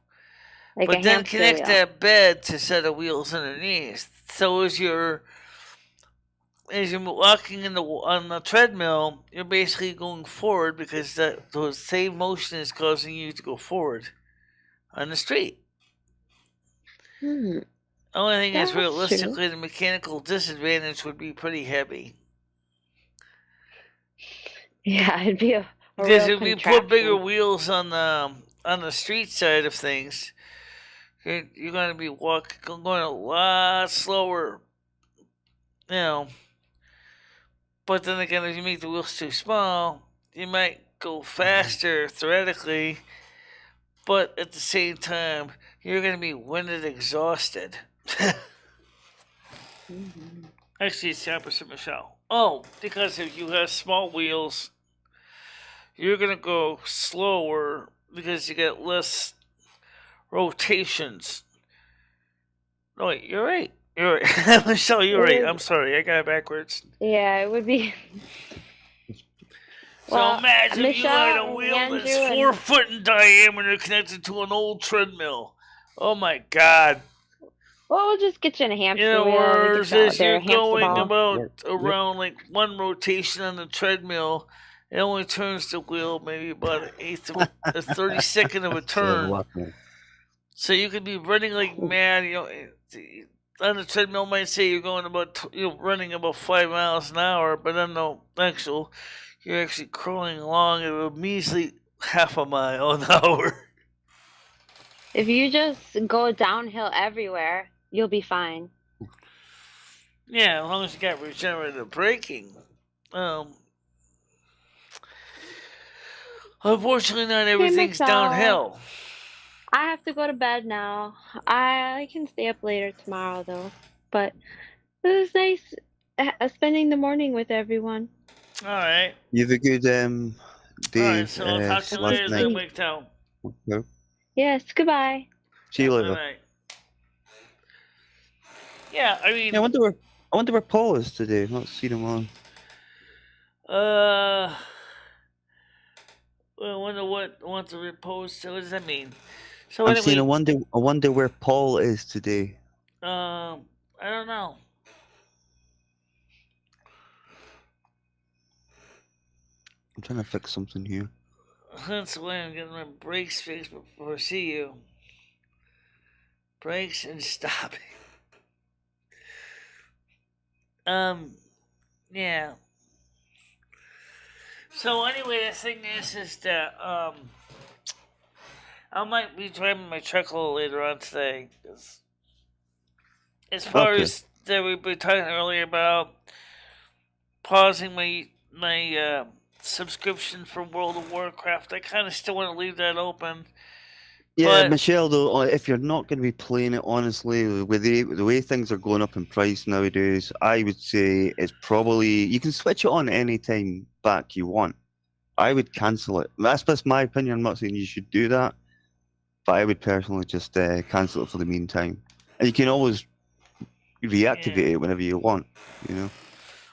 Like but then connect that bed to set of wheels underneath. So as you're walking on the treadmill, you're basically going forward because the same motion is causing you to go forward on the street. The only thing is, realistically, the mechanical disadvantage would be pretty heavy. Yeah, it'd be a a Because real if we put bigger contraption. wheels on the street side of things, you're going to be going a lot slower, you know. But then again, if you make the wheels too small, you might go faster theoretically, but at the same time, you're going to be winded, exhausted. Mm-hmm. Actually, it's the opposite, Michelle. Oh, because if you have small wheels, you're going to go slower because you get less rotations. No, wait, you're right. You're right. Michelle, you're right. I'm sorry. I got it backwards. Yeah, it would be. So Well, imagine you had a Michelle wheel and that's Andrew 4 and foot in diameter connected to an old treadmill. Oh my God. well, we'll just get you in a In hamster other wheel and we can words, sell it as there, you're a hamster going ball. about Yep. around like one rotation on the treadmill, it only turns the wheel maybe about an eighth of a 32nd of a turn. So you could be running like mad. On the treadmill might say you're going about running about 5 miles an hour, but on the actual, you're actually crawling along at a measly half a mile an hour. If you just go downhill everywhere, you'll be fine. Yeah, as long as you got regenerative braking. Unfortunately, not Okay, everything's Michelle, downhill. I have to go to bed now. I can stay up later tomorrow though. But it was nice spending the morning with everyone. All right. You have a good All day. right, so I'll talk to you last later night. then, Wake Town. Okay. Yes, goodbye. See you Good later. night. Yeah, I mean, Yeah, I wonder where Paul is today. I've not seen him on. well, I wonder what to repose. So what does that mean? So I'm anyway, saying I wonder where Paul is today. I don't know. I'm trying to fix something here. That's why I'm getting my brakes fixed before I see you. Brakes and stopping. Yeah. So anyway, the thing is that I might be driving my truck a little later on today. As far Okay. as that we were talking earlier about pausing my subscription for World of Warcraft, I kind of still want to leave that open. Yeah, But Michelle, though, if you're not going to be playing it, honestly, with the way things are going up in price nowadays, I would say it's probably you can switch it on any time back you want. I would cancel it. That's my opinion. I'm not saying you should do that, but I would personally just cancel it for the meantime. And you can always reactivate it whenever you want. You know.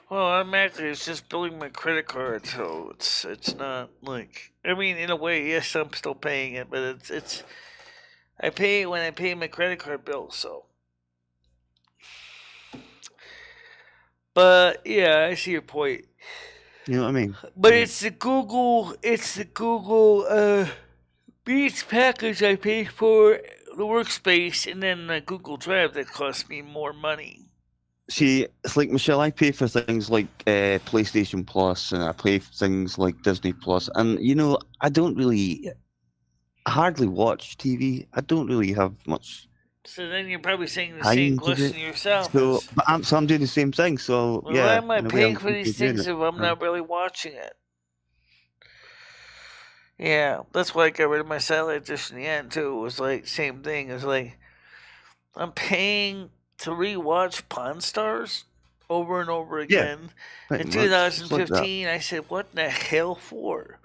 well, automatically it's just billing my credit card, so it's not like, I mean, in a way, yes, I'm still paying it, but it's I pay it when I pay my credit card bill. So, but yeah, I see your point. You know what I mean? But Yeah. it's the Google Beats package I paid for the workspace, and then the Google Drive that cost me more money. See, it's like Michelle. I pay for things like PlayStation Plus, and I pay for things like Disney Plus, and I don't really, hardly watch TV. I don't really have much So then you're probably saying the time same to do question it. yourself. So I'm doing the same thing. So Well, yeah, why am I in a way, paying I'm for these doing things it. if I'm not really watching it? Yeah, that's why I got rid of my satellite dish in the end too. It was like same thing. It was like I'm paying to rewatch Pawn Stars over and over Yeah, again. pretty In much. It's like that. 2015, I said, "What the hell for?"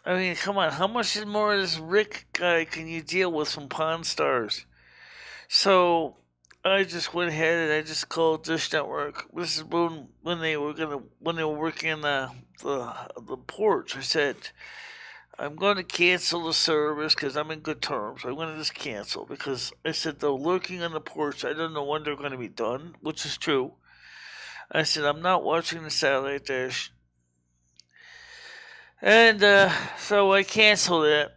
I mean, come on, how much more of this Rick guy can you deal with from Pawn Stars? So I just went ahead and I just called Dish Network. This is when they were working in the porch. I said, I'm going to cancel the service because I'm in good terms. I'm going to just cancel because I said they're lurking on the porch. I don't know when they're going to be done, which is true. I said I'm not watching the satellite dish, and so I canceled it.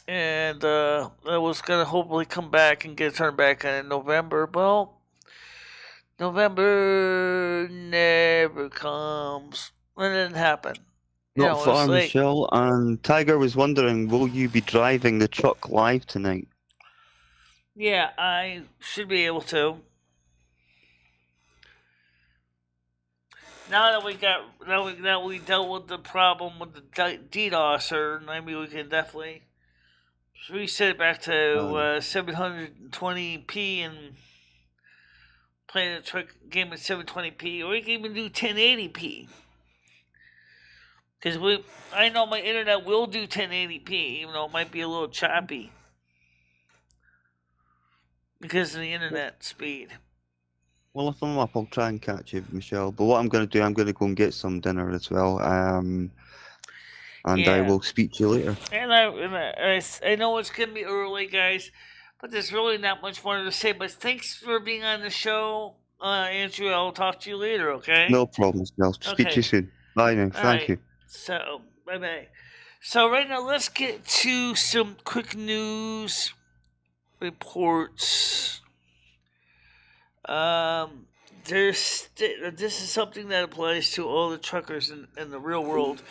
And I was gonna hopefully come back and get it turned back on in November. Well, November never comes. That didn't happen. Not it's far, like, Michelle. And Tiger was wondering, will you be driving the truck live tonight? yeah, I should be able to. Now that we dealt with the problem with the DDoSer, maybe we can definitely reset it back to 720p and play the truck game at 720p, or we can even do 1080p. Because I know my internet will do 1080p, even though it might be a little choppy because of the internet speed. Well, if I'm up, I'll try and catch you, Michelle. But what I'm going to do, I'm going to go and get some dinner as well. And I will speak to you later. And I know it's going to be early, guys, but there's really not much more to say. But thanks for being on the show, Andrew. I'll talk to you later, okay? No problem, Michelle. Speak to you soon. Bye now. Thank you. So, bye-bye. So right now, let's get to some quick news reports. This is something that applies to all the truckers in the real world.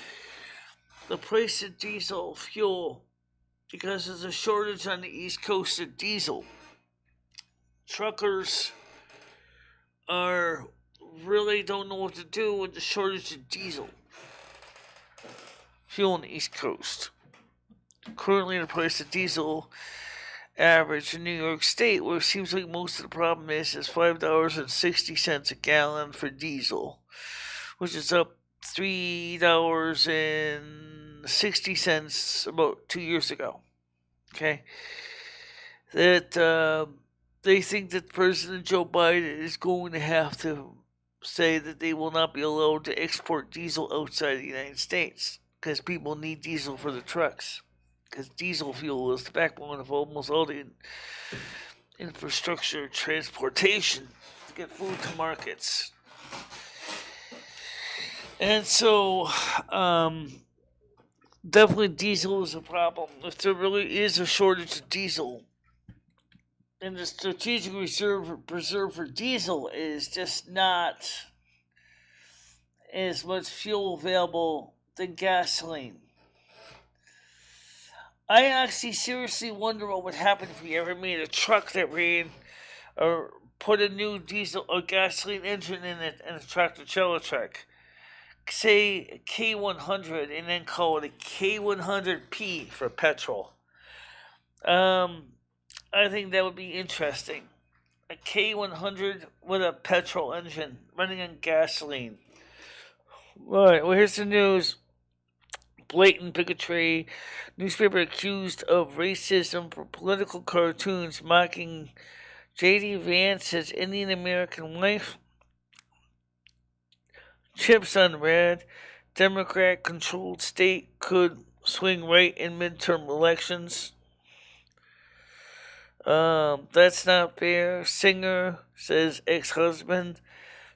The price of diesel fuel, because there's a shortage on the East Coast of diesel. Truckers really don't know what to do with the shortage of diesel fuel on the East Coast. Currently, the price of diesel average in New York State, where it seems like most of the problem is $5.60 a gallon for diesel, which is up $3.60 about 2 years ago. Okay, that they think that President Joe Biden is going to have to say that they will not be allowed to export diesel outside the United States because people need diesel for the trucks. Because diesel fuel is the backbone of almost all the infrastructure transportation to get food to markets. And so, definitely diesel is a problem. If there really is a shortage of diesel, and the strategic reserve for diesel is just not as much fuel available than gasoline. I actually seriously wonder what would happen if we ever made a truck that ran or put a new diesel or gasoline engine in it and a tractor-trailer truck. Say K100 and then call it a K100P for petrol. I think that would be interesting. A K100 with a petrol engine running on gasoline. Alright, well here's the news. Blatant bigotry. Newspaper accused of racism for political cartoons mocking J.D. Vance's Indian American wife. Chips on red. Democrat-controlled state could swing right in midterm elections. That's not fair. Singer says ex-husband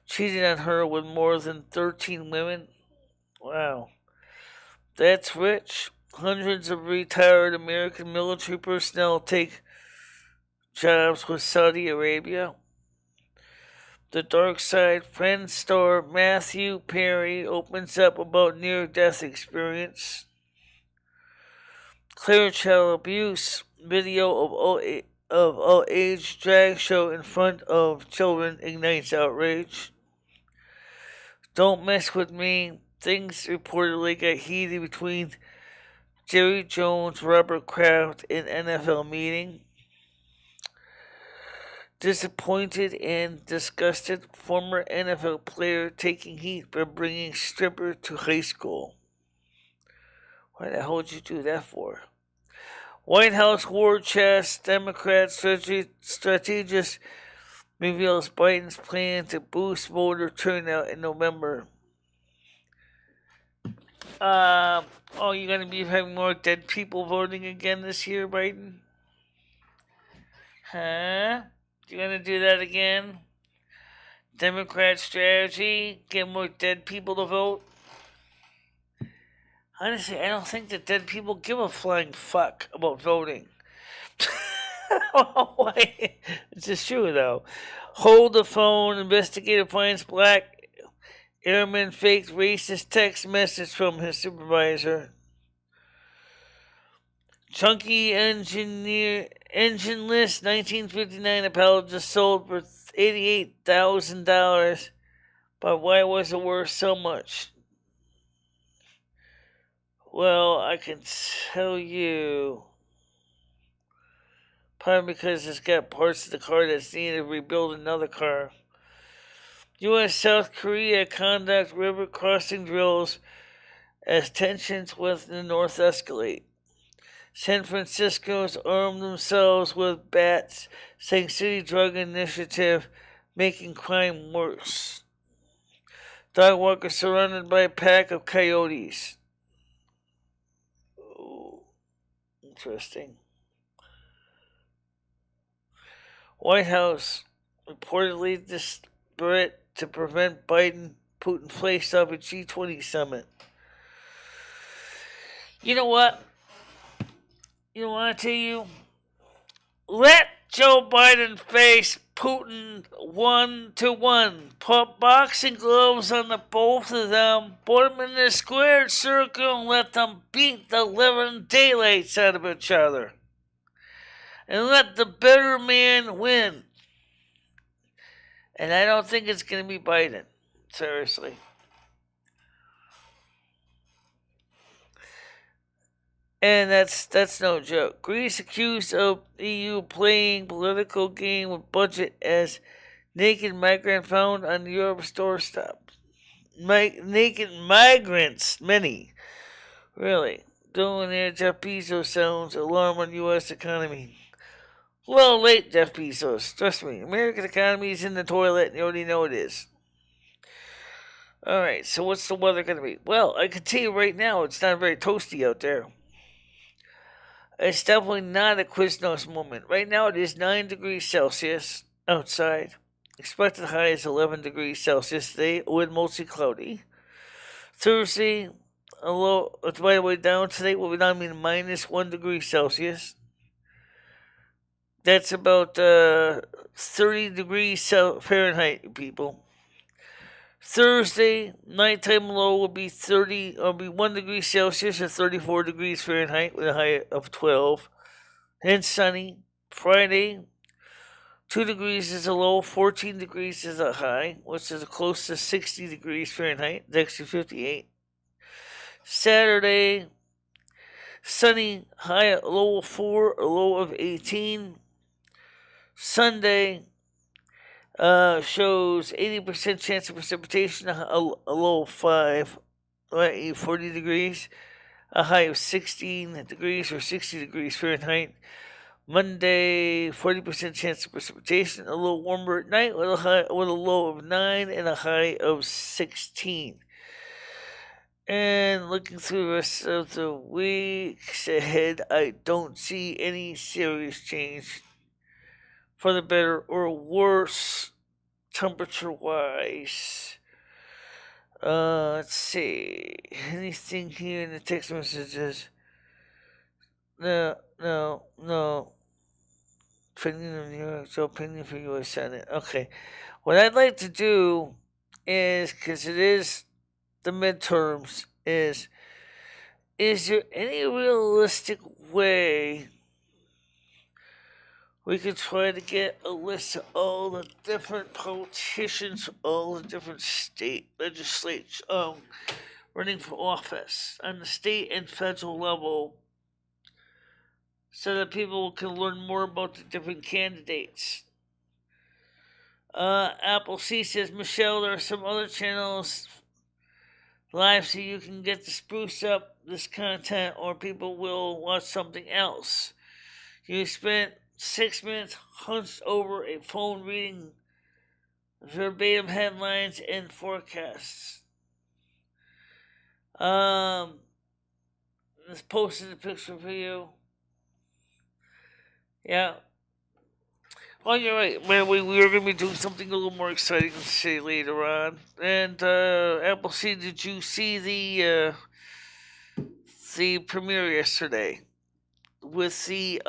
cheated on her with more than 13 women. Wow. That's rich. Hundreds of retired American military personnel take jobs with Saudi Arabia. The Dark Side Friends star Matthew Perry opens up about near-death experience. Clear child abuse. Video of all age drag show in front of children ignites outrage. Don't mess with me. Things reportedly got heated between Jerry Jones, Robert Kraft, and NFL meeting. Disappointed and disgusted former NFL player taking heat for bringing stripper to high school. Why the hell would you do that for? White House war chest. Democrat strategist reveals Biden's plan to boost voter turnout in November. You're going to be having more dead people voting again this year, Biden? Huh? You going to do that again? Democrat strategy? Get more dead people to vote? Honestly, I don't think that dead people give a flying fuck about voting. It's just true, though. Hold the phone. Investigator finds black Airman faked racist text message from his supervisor. Chunky engineless 1959 Apollo sold for $88,000. But why was it worth so much? Well, I can tell you. Probably because it's got parts of the car that's needed to rebuild another car. U.S. South Korea conduct river crossing drills as tensions with the North escalate. San Francisco's armed themselves with bats, saying city drug initiative making crime worse. Dog walker surrounded by a pack of coyotes. Oh, interesting. White House reportedly desperate to prevent Biden-Putin face-off at G20 summit. You know what? You know what I tell you? Let Joe Biden face Putin 1-1. Put boxing gloves on the both of them, put them in a squared circle, and let them beat the living daylights out of each other. And let the better man win. And I don't think it's going to be Biden. Seriously. And that's no joke. Greece accused of EU playing political game with budget as naked migrant found on Europe's doorstep. Naked migrants, many. Really. Billionaire Jeff Bezos sounds alarm on U.S. economy. A little late, Jeff Bezos. Trust me. American economy is in the toilet and you already know it is. Alright, so what's the weather going to be? Well, I can tell you right now it's not very toasty out there. It's definitely not a Quiznos moment. Right now it is 9 degrees Celsius outside. Expected high is 11 degrees Celsius today, with mostly cloudy. Thursday, a low, by the way, down today will be down to minus 1 degree Celsius. That's about 30 degrees Fahrenheit, people. Thursday, nighttime low will be 1 degree Celsius or 34 degrees Fahrenheit with a high of 12. And sunny. Friday, 2 degrees is a low, 14 degrees is a high, which is close to 60 degrees Fahrenheit. It's actually 58. Saturday, sunny, high, low of 4, a low of 18. Sunday, shows 80% chance of precipitation, a low of 5, 40 degrees, a high of 16 degrees or 60 degrees Fahrenheit. Monday, 40% chance of precipitation, a little warmer at night with a low of 9 and a high of 16. And looking through the rest of the weeks ahead, I don't see any serious change for the better or worse temperature-wise. Let's see. Anything here in the text messages? No. Opinion of New York, so opinion for U.S. Senate. Okay. What I'd like to do is, because it is the midterms, is there any realistic way we could try to get a list of all the different politicians, all the different state legislatures running for office on the state and federal level so that people can learn more about the different candidates? Apple C says, Michelle, there are some other channels live so you can get to spruce up this content or people will watch something else. You spent 6 minutes hunched over a phone reading verbatim headlines and forecasts. Let's posted a picture for you. Yeah. Well, you're right. Man, we were going to be doing something a little more exciting to say later on. And Appleseed, did you see the premiere yesterday with the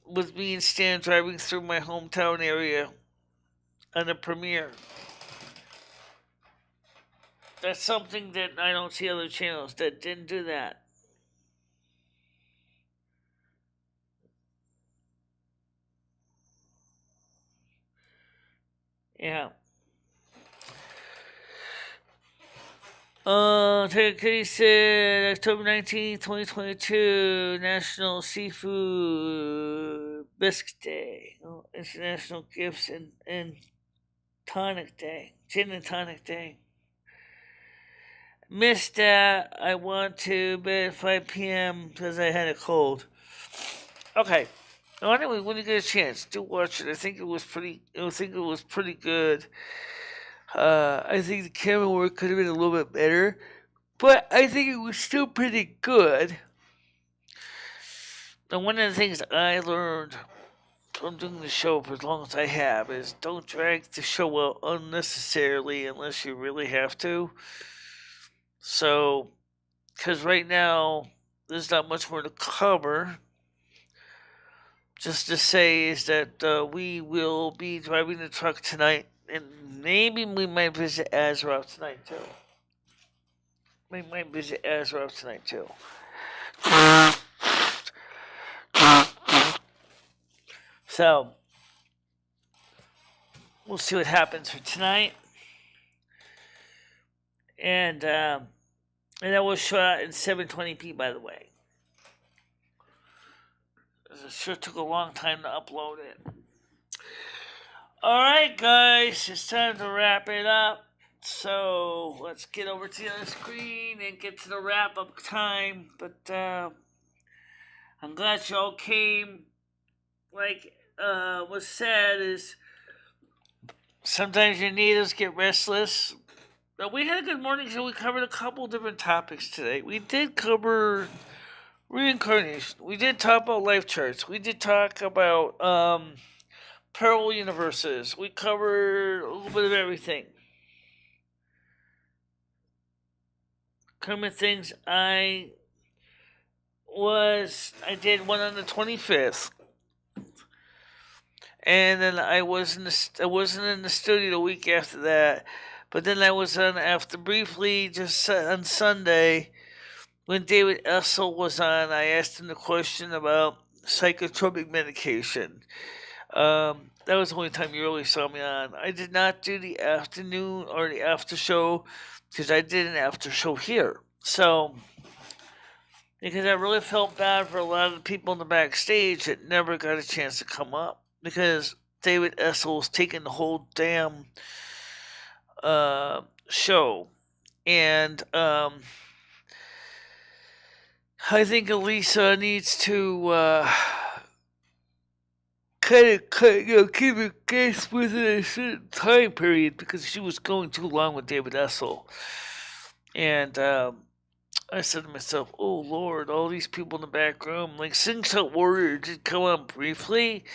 with me and Stan driving through my hometown area on the premiere? That's something that I don't see other channels that didn't do that. Yeah. Today said October 19th, 2022, National Seafood Biscuit Day, International Gifts and Tonic Day, Gin and Tonic Day. Missed that. I want to bed at 5 p.m. because I had a cold. Okay. Well, anyway, when you get a chance, do watch it. I think it was pretty good. I think the camera work could have been a little bit better, but I think it was still pretty good. And one of the things I learned from doing the show for as long as I have is don't drag the show out unnecessarily unless you really have to. So, because right now there's not much more to cover. Just to say is that we will be driving the truck tonight, and maybe we might visit Azrael tonight too. So, we'll see what happens for tonight. And that was shot in 720p, by the way. It sure took a long time to upload it. Alright, guys, it's time to wrap it up. So, let's get over to the other screen and get to the wrap-up time. But, I'm glad you all came. Like, what's sad is sometimes your needles get restless. But we had a good morning show. We covered a couple different topics today. We did cover reincarnation. We did talk about life charts. We did talk about parallel universes. We covered a little bit of everything. Common things. I did one on the 25th. And then I wasn't in the studio the week after that. But then I was on after briefly just on Sunday when David Essel was on. I asked him the question about psychotropic medication. That was the only time you really saw me on. I did not do the afternoon or the after show because I did an after show here. So, because I really felt bad for a lot of the people in the backstage that never got a chance to come up because David Essel was taking the whole damn show. And I think Elisa needs to keep a guest within a certain time period because she was going too long with David Essel. And I said to myself, oh Lord, all these people in the back room, like Slingshot Warrior did come on briefly.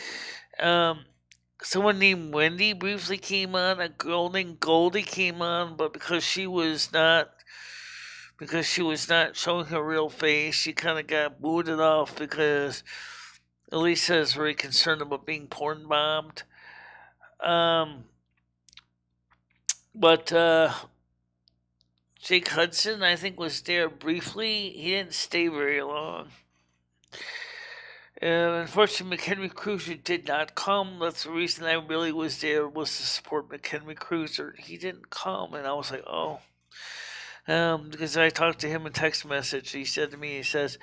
Someone named Wendy briefly came on. A girl named Goldie came on, but because she was not showing her real face, she kind of got booted off because Elisa is very concerned about being porn bombed. But Jake Hudson, I think, was there briefly. He didn't stay very long. Unfortunately, McHenry Cruiser did not come. That's the reason I really was there, was to support McHenry Cruiser. He didn't come, and I was like, oh. Because I talked to him in text message. He said to me, he says,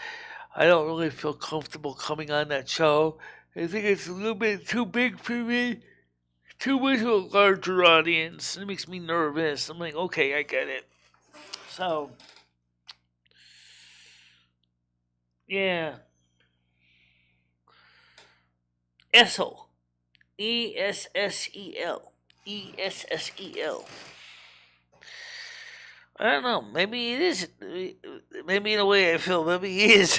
I don't really feel comfortable coming on that show. I think it's a little bit too big for me. Too much of a larger audience. It makes me nervous. I'm like, okay, I get it. So, yeah. Essel. E-S-S-E-L. E-S-S-E-L. I don't know. Maybe it is. Maybe in a way I feel. Maybe he is.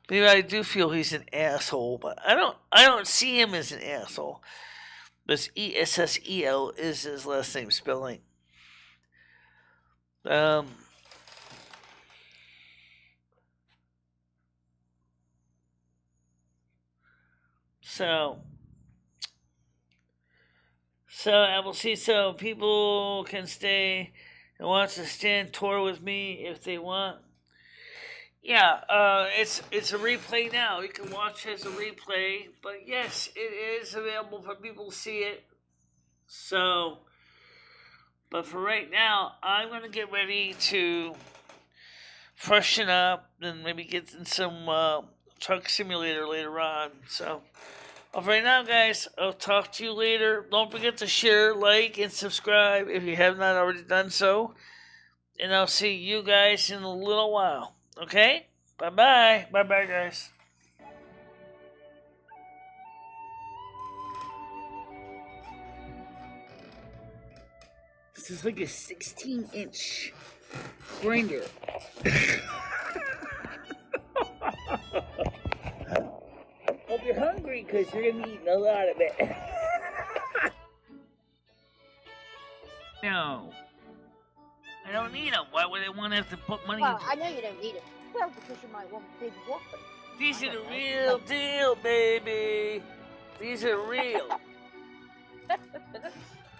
Maybe I do feel he's an asshole, but I don't see him as an asshole. But E-S-S-E-L is his last name spelling. So I will see. So people can stay and wants to stand tour with me if they want. Yeah, it's a replay now. You can watch it as a replay, but yes, it is available for people to see it. So, but for right now, I'm gonna get ready to freshen up and maybe get in some truck simulator later on. So, well, for right now, guys, I'll talk to you later. Don't forget to share, like, and subscribe if you have not already done so. And I'll see you guys in a little while. Okay? Bye-bye. Bye-bye, guys. This is like a 16-inch grinder. Hope you're hungry because you're going to be eating a lot of it. No. I don't need them. Why would I want to have to put money Well, into I know you don't need it. Well, because you might want a big whopper. These are the real deal, baby. These are real.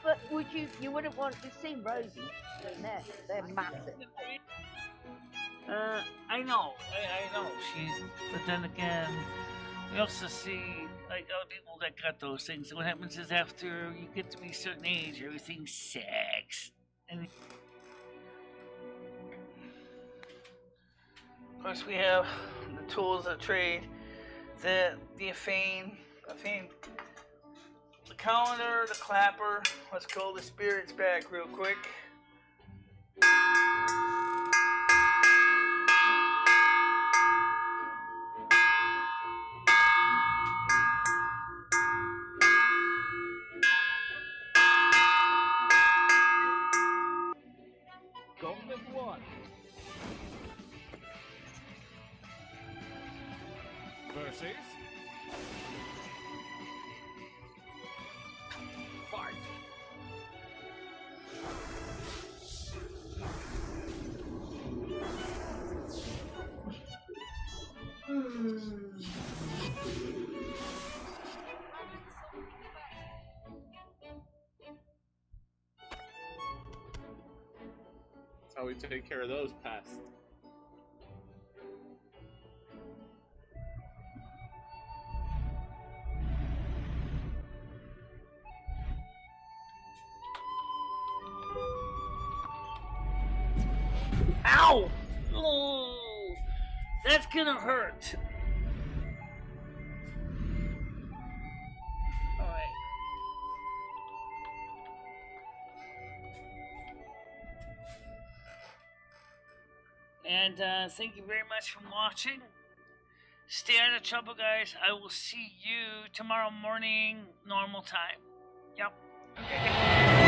But you wouldn't want to see Rosie doing that. They're massive. I know. I know. But then again, we also see, like, other people that got those things. What happens is after you get to be a certain age, everything sags. And of course, we have the tools of trade, the affane, the calendar, the clapper. Let's call the spirits back real quick. Gauntlet 1. Versus. Fight. That's how we take care of those pests. Ow! Oh, that's gonna hurt. Alright. And thank you very much for watching. Stay out of trouble, guys. I will see you tomorrow morning, normal time. Yep. Okay.